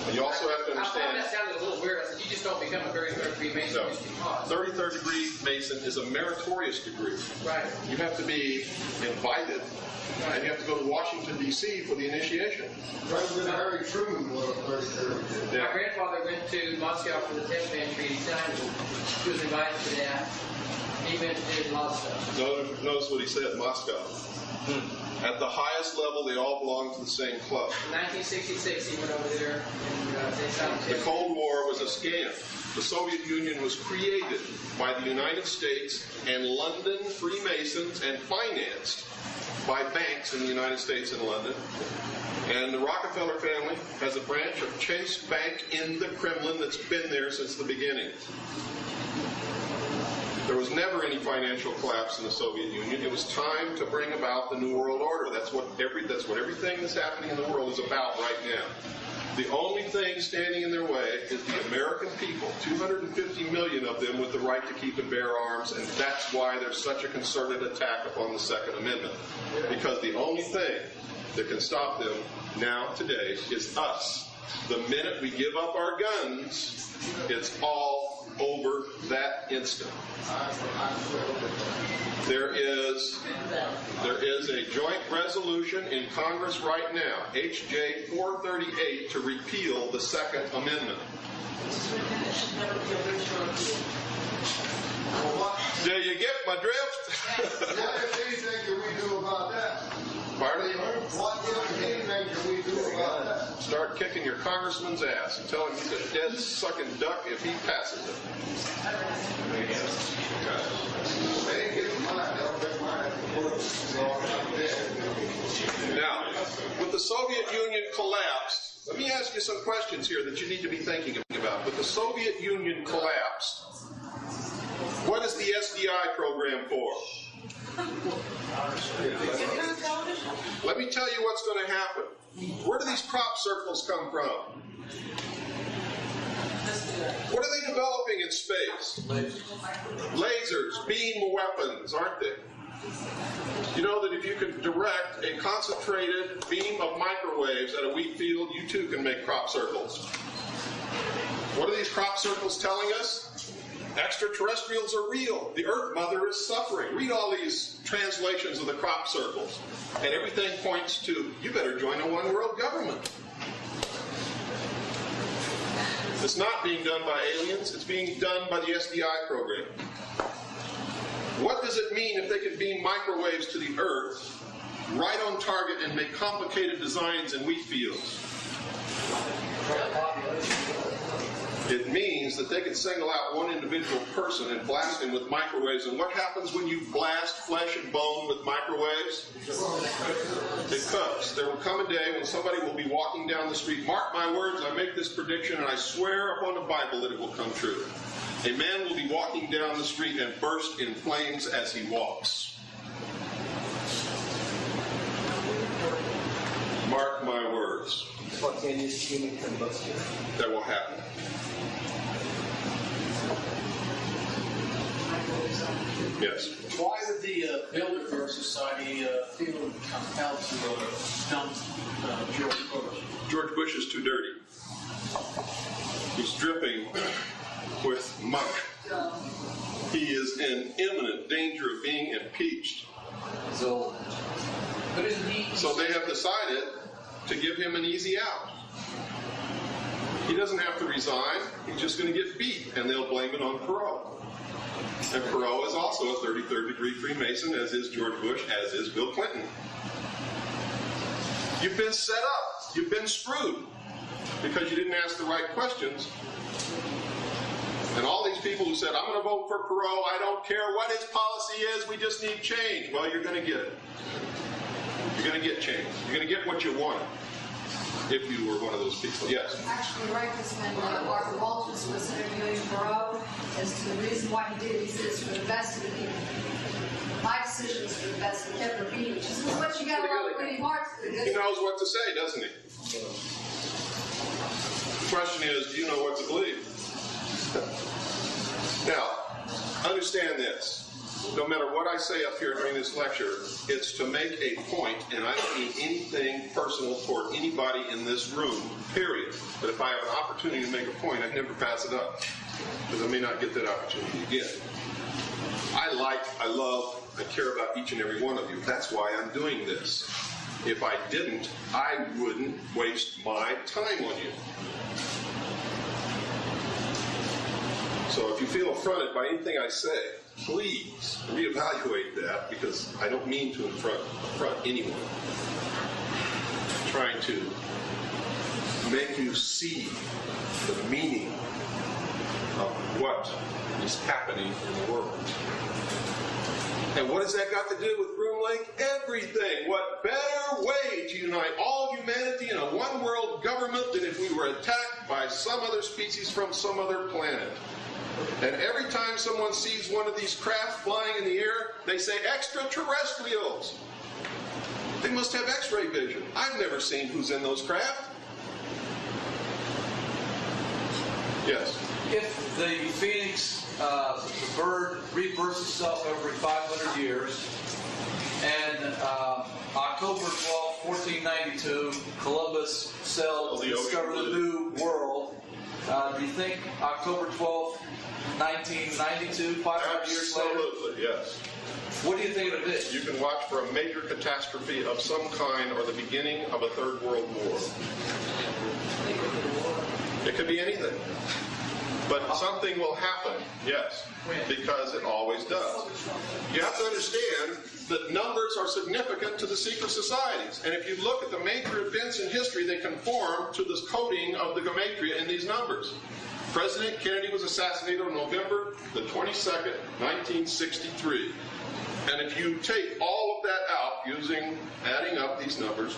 And you also have to I thought understand. that sounded a little weird. I said, you just don't become a 33rd degree Mason No. just because. 33rd degree Mason is a meritorious degree. Right. You have to be invited, and you have to go to Washington, D.C. for the initiation. President Harry Truman was a first term. My grandfather went to Moscow for the Test Ban Treaty signing. He was invited to that. He went and did a lot of stuff. Notice what he said in Moscow. At the highest level, they all belong to the same club. In 1966, he went over there and they signed The Cold War was a scam. The Soviet Union was created by the United States and London Freemasons and financed by banks in the United States and London. And the Rockefeller family has a branch of Chase Bank in the Kremlin that's been there since the beginning. There was never any financial collapse in the Soviet Union. It was time to bring about the New World Order. That's what everything that's happening in the world is about right now. The only thing standing in their way is the American people, 250 million of them with the right to keep and bear arms, and that's why there's such a concerted attack upon the Second Amendment. Because the only thing that can stop them now, today, is us. The minute we give up our guns, it's all over that instant. There is is a joint resolution in Congress right now, H.J. 438, to repeal the Second Amendment. Do you get my drift? What if anything can we do about that? Pardon? What if anything can we do about that? Start kicking your congressman's ass and tell him he's a dead sucking duck if he passes it. They ain't getting mine. They'll get mine. So I'm dead. Now, with the Soviet Union collapsed, let me ask you some questions here that you need to be thinking about. With the Soviet Union collapsed, what is the SDI program for? Let me tell you what's going to happen. Where do these crop circles come from? What are they developing in space? Lasers, beam weapons, aren't they? You know that if you can direct a concentrated beam of microwaves at a wheat field, you too can make crop circles. What are these crop circles telling us? Extraterrestrials are real. The Earth Mother is suffering. Read all these translations of the crop circles. And everything points to, you better join a one world government. It's not being done by aliens. It's being done by the SDI program. What does it mean if they can beam microwaves to the Earth, right on target, and make complicated designs in wheat fields? It means that they can single out one individual person and blast him with microwaves. And what happens when you blast flesh and bone with microwaves? It cooks. There will come a day when somebody will be walking down the street. Mark my words, I make this prediction, and I swear upon the Bible that it will come true. A man will be walking down the street and burst in flames as he walks. Mark my words. Spontaneous human combustion. That will happen. Yes. Why would the Bilderberg Society feel compelled to dump George Bush? George Bush is too dirty. He's dripping with muck. He is in imminent danger of being impeached. So, but isn't he? So they have decided to give him an easy out. He doesn't have to resign. He's just going to get beat, and they'll blame it on Perot. And Perot is also a 33rd degree Freemason, as is George Bush, as is Bill Clinton. You've been set up. You've been screwed because you didn't ask the right questions. And all these people who said, I'm going to vote for Perot, I don't care what his policy is, we just need change. Well, you're going to get it. You're going to get change. You're going to get what you want if you were one of those people. Yes? Actually, right this when Barbara Walters was interviewing Perot as to the reason why he did it. He said it's for the best of the people. My decision is for the best of every which is what you got a lot of pretty hearts for. He knows what to say, doesn't he? The question is, do you know what to believe? Now, understand this. No matter what I say up here during this lecture, it's to make a point, and I don't mean anything personal toward anybody in this room, period. But if I have an opportunity to make a point, I never pass it up, because I may not get that opportunity again. I love, I care about each and every one of you. That's why I'm doing this. If I didn't, I wouldn't waste my time on you. So if you feel affronted by anything I say, please reevaluate that, because I don't mean to affront anyone. I'm trying to make you see the meaning of what is happening in the world. And what has that got to do with Groom Lake? Everything. What better way to unite all humanity in a one-world government than if we were attacked by some other species from some other planet? And every time someone sees one of these craft flying in the air, they say, extraterrestrials. They must have X-ray vision. I've never seen who's in those craft. Yes? If the phoenix, the bird, rebirths itself every 500 years, and October 12, 1492, Columbus sailed to discover the new world, do you think October 12th 1992, 500 years later. Absolutely, yes. What do you think it'll be? You can watch for a major catastrophe of some kind or the beginning of a third world war. It could be anything. But something will happen, yes, because it always does. You have to understand that numbers are significant to the secret societies. And if you look at the major events in history, they conform to this coding of the gematria in these numbers. President Kennedy was assassinated on November the 22nd, 1963. And if you take all of that out, adding up these numbers,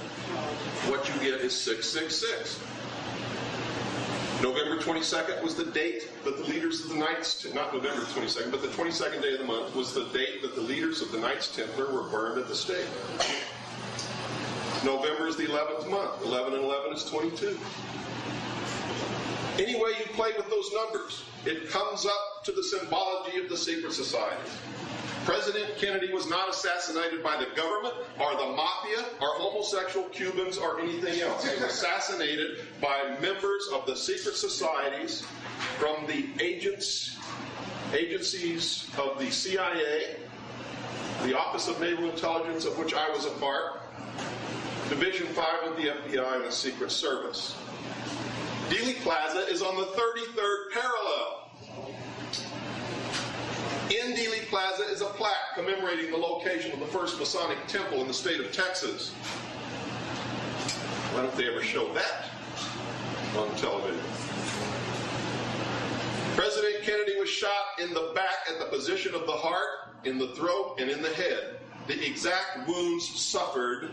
what you get is 666. November 22nd was the date that the leaders of the Knights, not November 22nd, but the 22nd day of the month was the date that the leaders of the Knights Templar were burned at the stake. November is the 11th month. 11 and 11 is 22. Any way you play with those numbers, it comes up to the symbology of the secret societies. President Kennedy was not assassinated by the government or the mafia or homosexual Cubans or anything else. He was assassinated by members of the secret societies from the agencies of the CIA, the Office of Naval Intelligence, of which I was a part, Division 5 of the FBI, and the Secret Service. Dealey Plaza is on the 33rd parallel. In Dealey Plaza is a plaque commemorating the location of the first Masonic temple in the state of Texas. Why don't they ever show that on television? President Kennedy was shot in the back at the position of the heart, in the throat, and in the head. The exact wounds suffered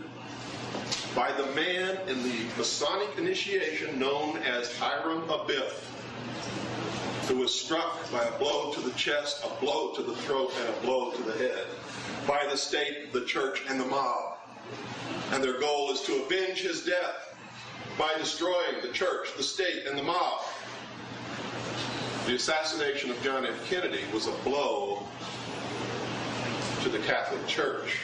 by the man in the Masonic initiation known as Hiram Abiff, who was struck by a blow to the chest, a blow to the throat, and a blow to the head by the state, the church, and the mob. And their goal is to avenge his death by destroying the church, the state, and the mob. The assassination of John F. Kennedy was a blow to the Catholic Church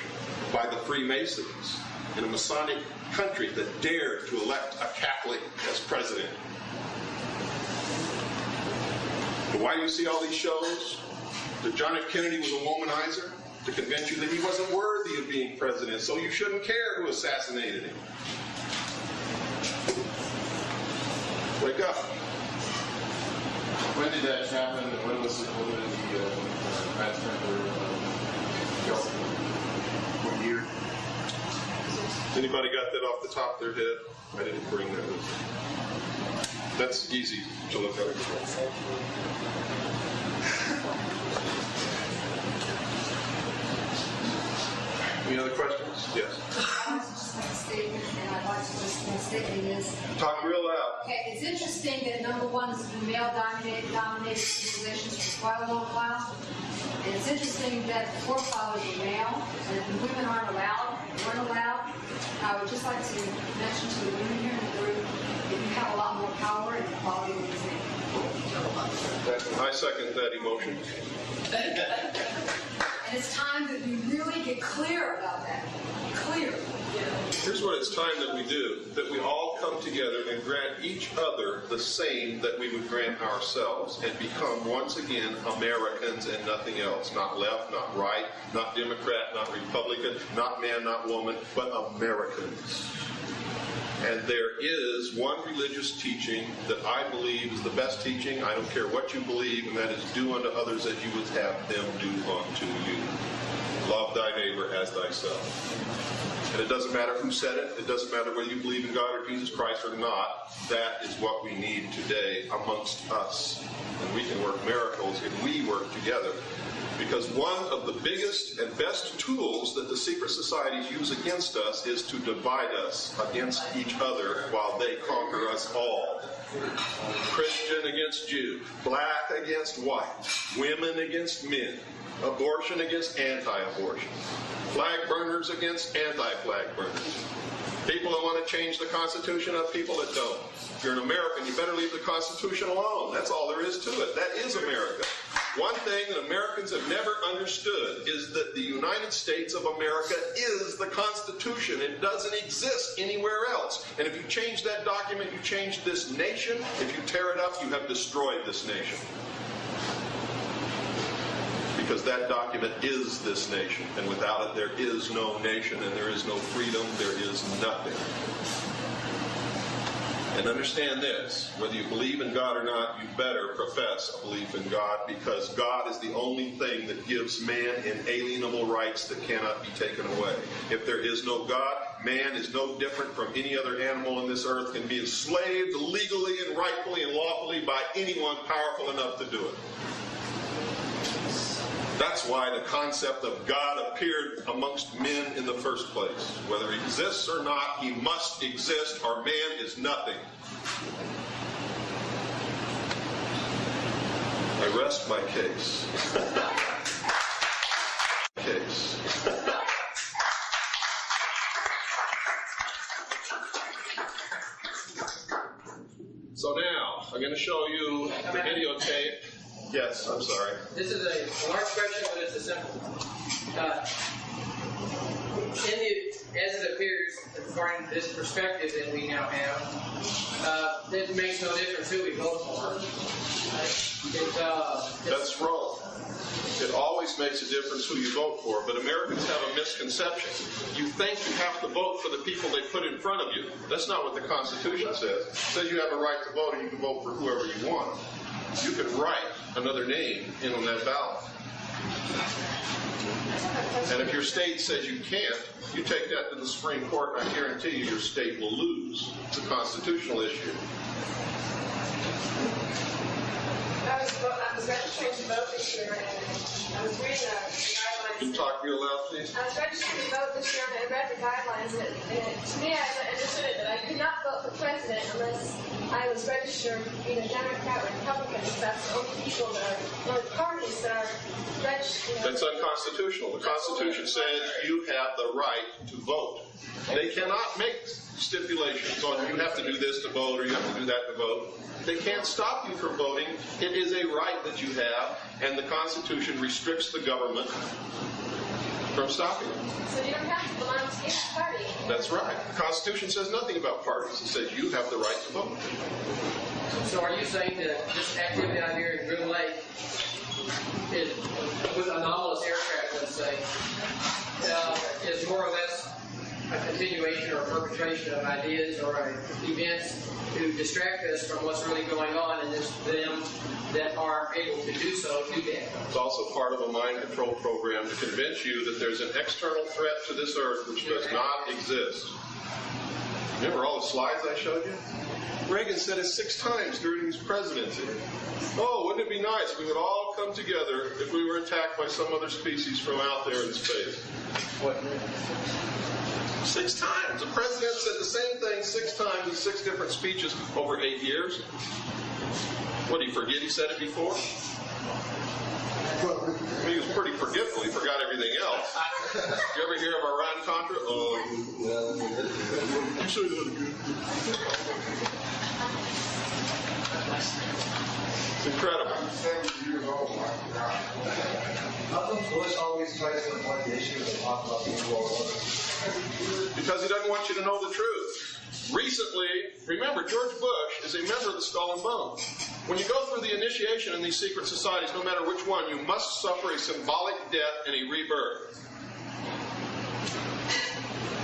by the Freemasons in a Masonic country that dared to elect a Catholic as president. But why do you see all these shows? That John F. Kennedy was a womanizer? To convince you that he wasn't worthy of being president, so you shouldn't care who assassinated him. Wake up. When did that happen? When was the transfer? What year? Anybody got that off the top of their head? I didn't bring that with me. That's easy to look up. Any other questions? Yes. I was just make a statement, and I'd like to just make a statement is, Talk real loud. okay, it's interesting that number one has been male-dominated civilizations for quite a long while. And it's interesting that the forefathers were male, and if the women weren't allowed, I would just like to mention to the women here in the group that you have a lot more power and equality than these men. I second that emotion. And it's time that we really get clear about that. Clear. Here's what it's time that we do, that we all come together and grant each other the same that we would grant ourselves and become once again Americans and nothing else. Not left, not right, not Democrat, not Republican, not man, not woman, but Americans. And there is one religious teaching that I believe is the best teaching. I don't care what you believe, and that is do unto others as you would have them do unto you. Love thy neighbor as thyself. And it doesn't matter who said it. It doesn't matter whether you believe in God or Jesus Christ or not. That is what we need today amongst us. And we can work miracles if we work together. Because one of the biggest and best tools that the secret societies use against us is to divide us against each other while they conquer us all. Christian against Jew, black against white, women against men, abortion against anti-abortion, flag burners against anti-flag burners. People that want to change the Constitution of people that don't. If you're an American, you better leave the Constitution alone. That's all there is to it. That is America. One thing that Americans have never understood is that the United States of America is the Constitution. It doesn't exist anywhere else. And if you change that document, you change this nation. If you tear it up, you have destroyed this nation. because that document is this nation, and without it there is no nation, and there is no freedom, there is nothing. And understand this, whether you believe in God or not, you better profess a belief in God, because God is the only thing that gives man inalienable rights that cannot be taken away. If there is no God, man is no different from any other animal on this earth, can be enslaved legally and rightfully and lawfully by anyone powerful enough to do it. That's why the concept of God appeared amongst men in the first place. Whether he exists or not, he must exist, or man is nothing. I rest my case. So now, I'm going to show you the videotape. Yes, I'm sorry. This is a large question, but it's a simple one. As it appears, according to this perspective that we now have, it makes no difference who we vote for. That's wrong. It always makes a difference who you vote for, but Americans have a misconception. You think you have to vote for the people they put in front of you. That's not what the Constitution says. It says you have a right to vote and you can vote for whoever you want. You can write another name in on that ballot. And if your state says you can't, you take that to the Supreme Court, and I guarantee you your state will lose. It's a constitutional issue. I was registered to vote this year, and I was reading the guidelines. Can you talk real loud, please? I was registered to vote this year, and I read the guidelines, and to me, I understood it that I could not vote for president unless I was registered either Democrat or Republican, because that's the only people that are, or parties that are registered. That's unconstitutional. The Constitution says you have the right to vote. They cannot make stipulations on you have to do this to vote or you have to do that to vote. They can't stop you from voting. It is a right that you have, and the Constitution restricts the government from stopping it. So you don't have to belong to any party. That's right. The Constitution says nothing about parties. It says you have the right to vote. So are you saying that this activity out here in Groom Lake is, with anomalous aircraft, let's say, is more or less a continuation or a perpetration of ideas or events to distract us from what's really going on, and it's them that are able to do so do that? It's also part of a mind control program to convince you that there's an external threat to this earth which does not exist. Remember all the slides I showed you? Reagan said it 6 times during his presidency. Oh, wouldn't it be nice if we would all come together if we were attacked by some other species from out there in space? What? 6 times. The president said the same thing 6 times in 6 different speeches over 8 years. What, did he forget he said it before? I mean, he was pretty forgetful. He forgot everything else. You ever hear of Iran-Contra? You said that again. It's incredible. How come Bush always tries to avoid the issue and talk about the New World Order? Because he doesn't want you to know the truth. Recently, remember, George Bush is a member of the Skull and Bones. When you go through the initiation in these secret societies, no matter which one, you must suffer a symbolic death and a rebirth.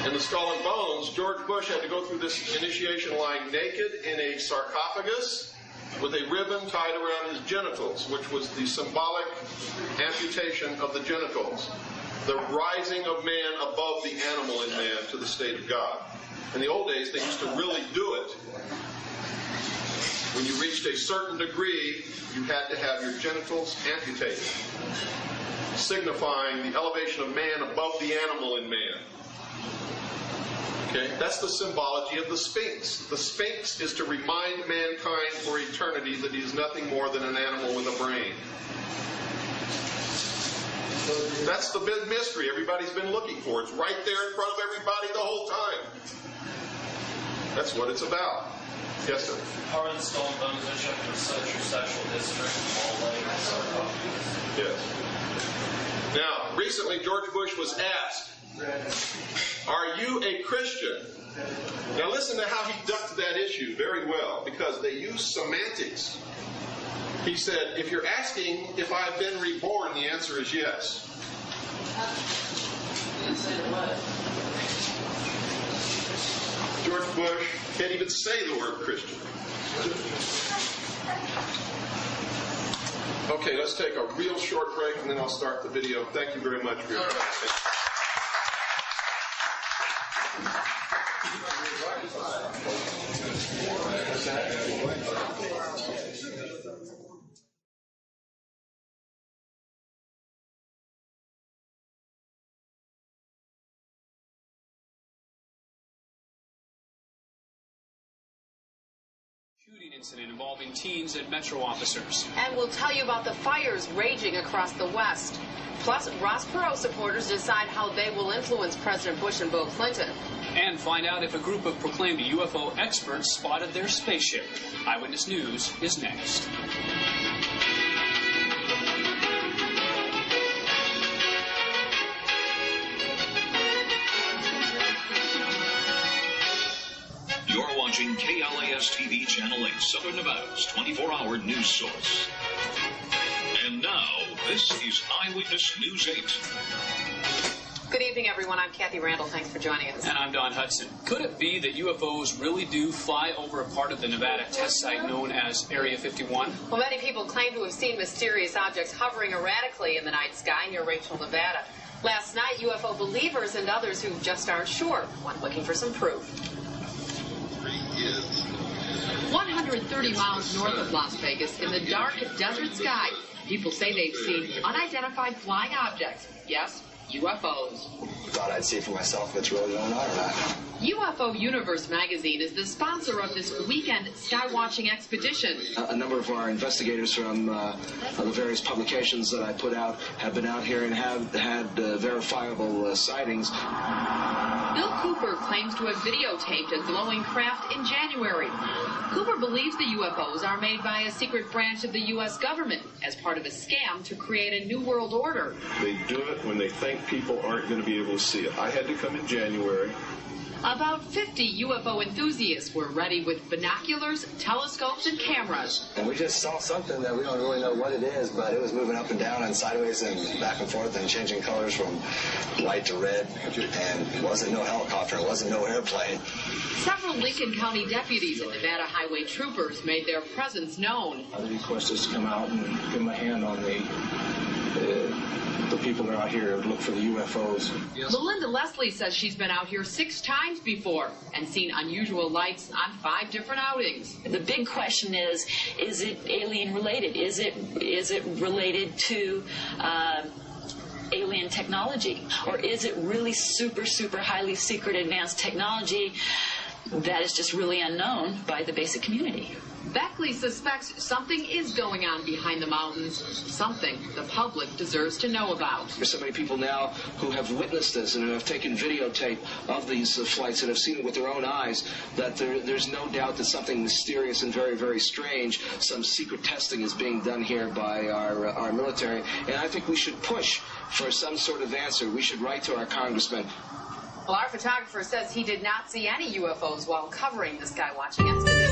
In the Skull and Bones, George Bush had to go through this initiation lying naked in a sarcophagus with a ribbon tied around his genitals, which was the symbolic amputation of the genitals. The rising of man above the animal in man to the state of God. In the old days, they used to really do it. When you reached a certain degree, you had to have your genitals amputated, signifying the elevation of man above the animal in man. Okay, that's the symbology of the Sphinx. The Sphinx is to remind mankind for eternity that he is nothing more than an animal with a brain. That's the big mystery everybody's been looking for. It's right there in front of everybody the whole time. That's what it's about. Yes, sir? Part of the Skull and Bones that show your sexual history, all like Yes. Now, recently George Bush was asked, are you a Christian? Now listen to how he ducked that issue very well, because they use semantics. He said, if you're asking if I've been reborn, the answer is yes. George Bush can't even say the word Christian. Okay, let's take a real short break and then I'll start the video. Thank you very much for your time. Shooting incident involving teens and Metro officers. And we'll tell you about the fires raging across the West. Plus, Ross Perot supporters decide how they will influence President Bush and Bill Clinton. And find out if a group of proclaimed UFO experts spotted their spaceship. Eyewitness News is next. You're watching KLAS TV Channel 8, Southern Nevada's 24-hour news source. And now, this is Eyewitness News 8. Good evening, everyone. I'm Kathy Randall. Thanks for joining us. And I'm Don Hudson. Could it be that UFOs really do fly over a part of the Nevada test site known as Area 51? Well, many people claim to have seen mysterious objects hovering erratically in the night sky near Rachel, Nevada. Last night, UFO believers and others who just aren't sure went looking for some proof. 130 miles north of Las Vegas, in the dark desert sky, people say they've seen unidentified flying objects. Yes, UFOs. Thought I'd see it for myself if it's really going on or not. UFO Universe magazine is the sponsor of this weekend skywatching expedition. A number of our investigators from the various publications that I put out have been out here and have had verifiable sightings. Bill Cooper claims to have videotaped a glowing craft in January. Cooper believes the UFOs are made by a secret branch of the U.S. government as part of a scam to create a new world order. They do it when they think people aren't going to be able to see it. I had to come in January. About 50 UFO enthusiasts were ready with binoculars, telescopes, and cameras. And we just saw something that we don't really know what it is, but it was moving up and down and sideways and back and forth and changing colors from white to red. And it wasn't no helicopter, it wasn't no airplane. Several Lincoln County deputies and Nevada Highway troopers made their presence known. The request is to come out and give them a hand on the people that are out here to look for the UFOs. Melinda Leslie says she's been out here 6 times before and seen unusual lights on 5 different outings. The big question is it alien related? Is it related to alien technology? Or is it really super, super highly secret advanced technology that is just really unknown by the basic community? Beckley suspects something is going on behind the mountains, something the public deserves to know about. There's so many people now who have witnessed this and who have taken videotape of these flights and have seen it with their own eyes that there's no doubt that something mysterious and very, very strange, some secret testing is being done here by our military. And I think we should push for some sort of answer. We should write to our congressman. Well, our photographer says he did not see any UFOs while covering the skywatching expedition.